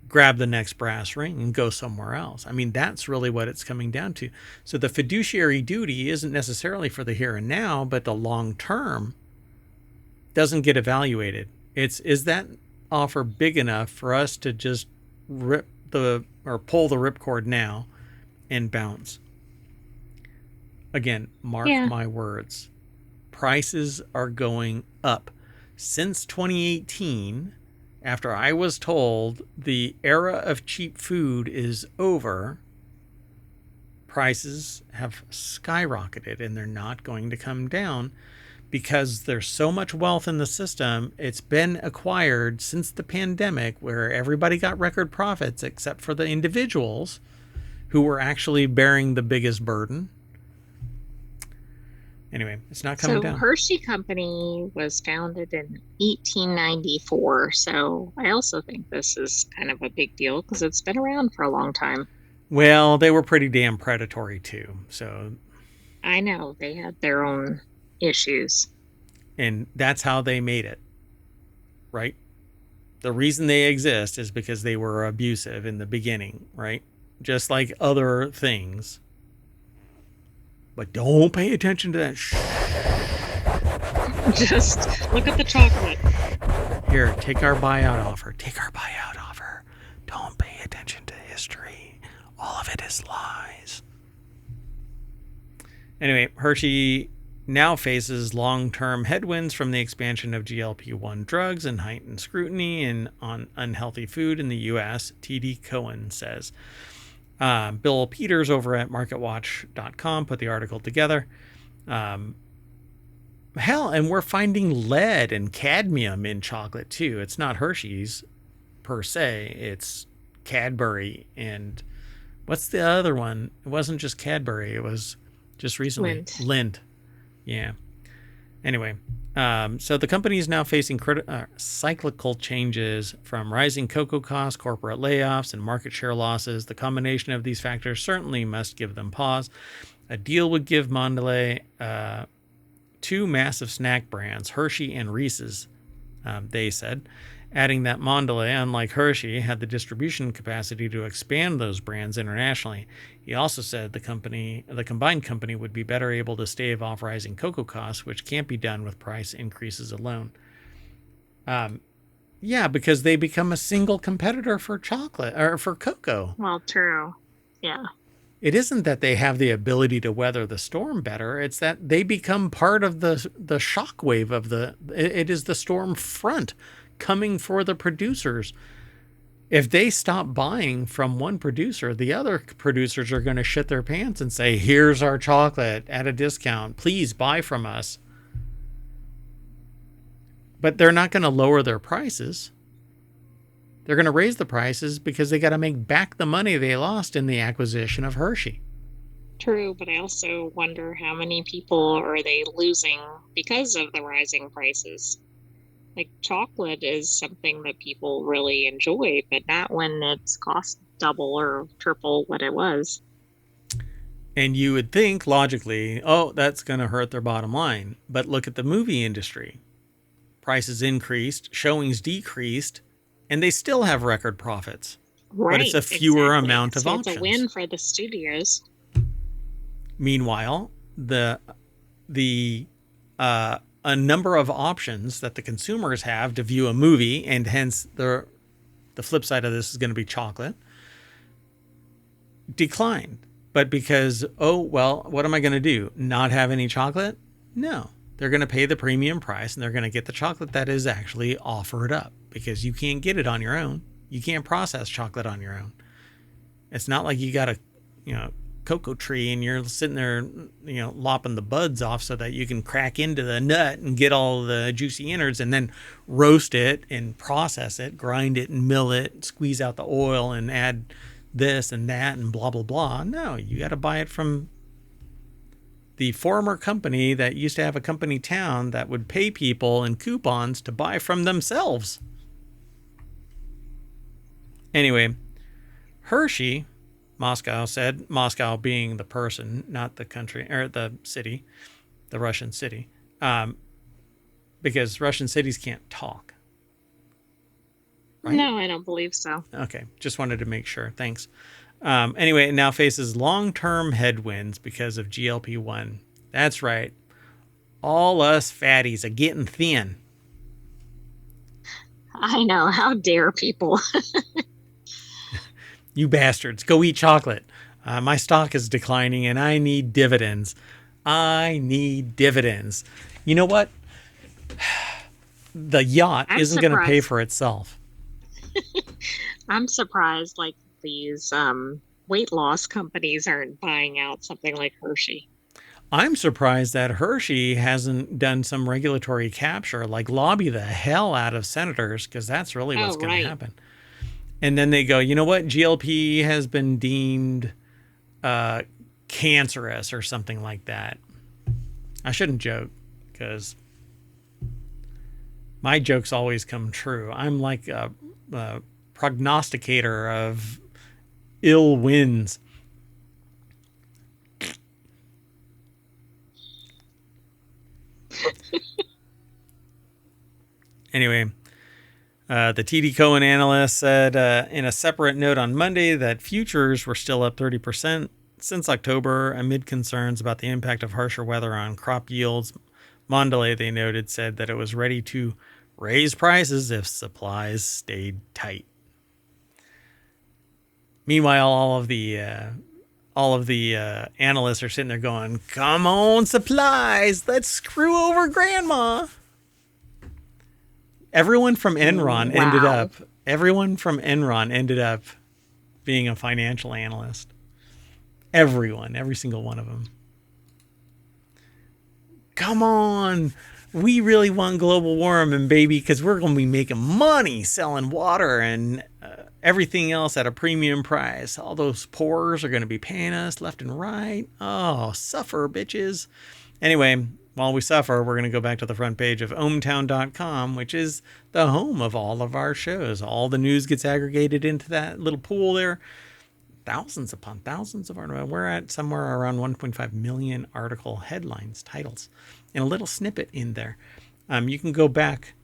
grab the next brass ring and go somewhere else. I mean, that's really what it's coming down to. So the fiduciary duty isn't necessarily for the here and now, but the long term doesn't get evaluated. Is that offer big enough for us to just pull the ripcord now and bounce? Again, mark my words. Prices are going up. Since 2018, after I was told the era of cheap food is over, prices have skyrocketed and they're not going to come down because there's so much wealth in the system. It's been acquired since the pandemic where everybody got record profits except for the individuals who were actually bearing the biggest burden. Anyway, it's not coming So down. Hershey Company was founded in 1894. So I also think this is kind of a big deal because it's been around for a long time. Well, they were pretty damn predatory too. So, I know they had their own issues. and that's how they made it, right? The reason they exist is because they were abusive in the beginning, right? Just like other things. But don't pay attention to that. Just look at the chocolate. Here, take our buyout offer. Take our buyout offer. Don't pay attention to history. All of it is lies. Anyway, Hershey now faces long-term headwinds from the expansion of GLP-1 drugs and heightened scrutiny on unhealthy food in the U.S., T.D. Cohen says. Bill Peters over at MarketWatch.com put the article together. Hell, and we're finding lead and cadmium in chocolate too. It's not Hershey's per se. It's Cadbury and what's the other one? It wasn't just Cadbury. It was just recently Lind. Yeah. Anyway, so the company is now facing cyclical changes from rising cocoa costs, corporate layoffs, and market share losses. The combination of these factors certainly must give them pause. A deal would give Mondelez two massive snack brands, Hershey and Reese's, they said, adding that Mondelez, unlike Hershey, had the distribution capacity to expand those brands internationally. He also said the combined company would be better able to stave off rising cocoa costs, which can't be done with price increases alone. Yeah, because they become a single competitor for chocolate or for cocoa. Well, true. Yeah. It isn't that they have the ability to weather the storm better. It's that they become part of the shockwave of it is the storm front coming for the producers. If they stop buying from one producer, the other producers are going to shit their pants and say, here's our chocolate at a discount. Please buy from us. But they're not going to lower their prices. They're going to raise the prices because they got to make back the money they lost in the acquisition of Hershey. True, but I also wonder how many people are they losing because of the rising prices. Like chocolate is something that people really enjoy, but not when it's cost double or triple what it was. And you would think logically, oh, that's going to hurt their bottom line. But look at the movie industry. Prices increased, showings decreased, and they still have record profits. Right. But it's a fewer amount of so options. It's a win for the studios. Meanwhile, a number of options that the consumers have to view a movie, and hence the flip side of this is going to be chocolate, declined. But because, oh, well, what am I going to do? Not have any chocolate? No. They're going to pay the premium price, and they're going to get the chocolate that is actually offered up, because you can't get it on your own. You can't process chocolate on your own. It's not like you got a, cocoa tree and you're sitting there, lopping the buds off so that you can crack into the nut and get all the juicy innards and then roast it and process it, grind it and mill it, squeeze out the oil and add this and that and blah, blah, blah. No, you got to buy it from the former company that used to have a company town that would pay people in coupons to buy from themselves. Anyway, Hershey, Moscow said, Moscow being the person, not the country, or the city, the Russian city, because Russian cities can't talk. Right? No, I don't believe so. Okay, just wanted to make sure. Thanks. Anyway, it now faces long-term headwinds because of GLP-1. That's right. All us fatties are getting thin. I know. How dare people? You bastards, go eat chocolate. My stock is declining and I need dividends. I need dividends. You know what? The yacht isn't going to pay for itself. I'm surprised like these weight loss companies aren't buying out something like Hershey. I'm surprised that Hershey hasn't done some regulatory capture, like lobby the hell out of senators, because that's really what's going to happen. And then they go, you know what? GLP has been deemed cancerous or something like that. I shouldn't joke because my jokes always come true. I'm like a prognosticator of ill winds. Anyway, the TD Cowen analyst said in a separate note on Monday that futures were still up 30% since October amid concerns about the impact of harsher weather on crop yields. Mondelez, they noted, said that it was ready to raise prices if supplies stayed tight. Meanwhile, all of the analysts are sitting there going, "Come on, supplies! Let's screw over grandma." Everyone from Enron ended up being a financial analyst. Every single one of them. Come on. We really want global warming, baby, because we're going to be making money selling water and everything else at a premium price. All those poors are going to be paying us left and right. Oh, suffer, bitches. Anyway, while we suffer, we're going to go back to the front page of ohmtown.com, which is the home of all of our shows. All the news gets aggregated into that little pool there. Thousands upon thousands of articles. We're at somewhere around 1.5 million article headlines, titles, and a little snippet in there. You can go back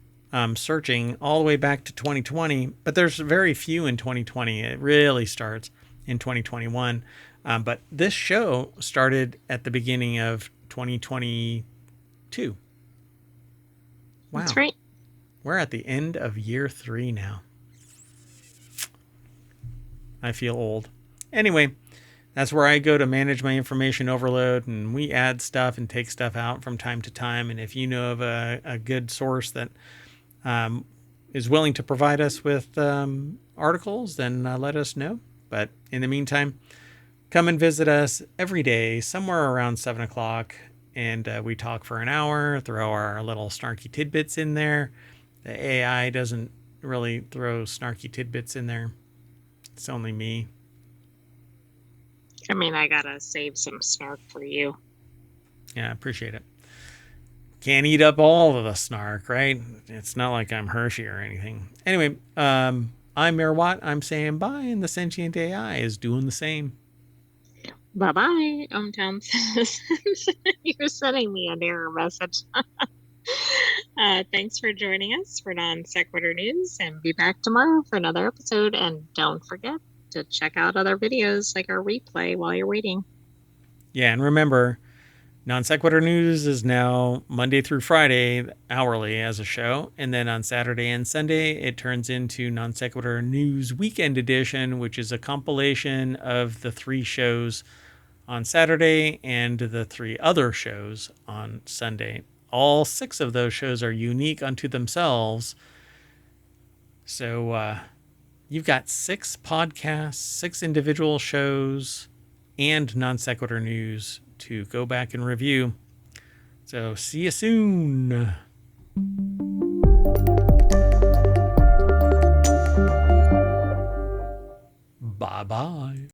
searching all the way back to 2020, but there's very few in 2020. It really starts in 2021. But this show started at the beginning of 2022. Wow. That's right. We're at the end of year 3 now. I feel old. Anyway, that's where I go to manage my information overload, and we add stuff and take stuff out from time to time. And if you know of a good source that is willing to provide us with articles, then let us know. But in the meantime, come and visit us every day, somewhere around 7 o'clock, and we talk for an hour, throw our little snarky tidbits in there. The AI doesn't really throw snarky tidbits in there. It's only me. I mean, I gotta save some snark for you. Yeah, I appreciate it. Can't eat up all of the snark, right? It's not like I'm Hershey or anything. Anyway, I'm Mayor Watt. I'm saying bye, and the sentient AI is doing the same. Bye-bye, Ohmtown says. You're sending me an error message. Thanks for joining us for Non Sequitur News, and be back tomorrow for another episode. And don't forget to check out other videos like our replay while you're waiting. Yeah, and remember, Non Sequitur News is now Monday through Friday, hourly as a show. And then on Saturday and Sunday, it turns into Non Sequitur News Weekend Edition, which is a compilation of the 3 shows on Saturday and the 3 other shows on Sunday. All 6 of those shows are unique unto themselves. So you've got 6 podcasts, 6 individual shows, and Non Sequitur News to go back and review. So see you soon. Bye-bye.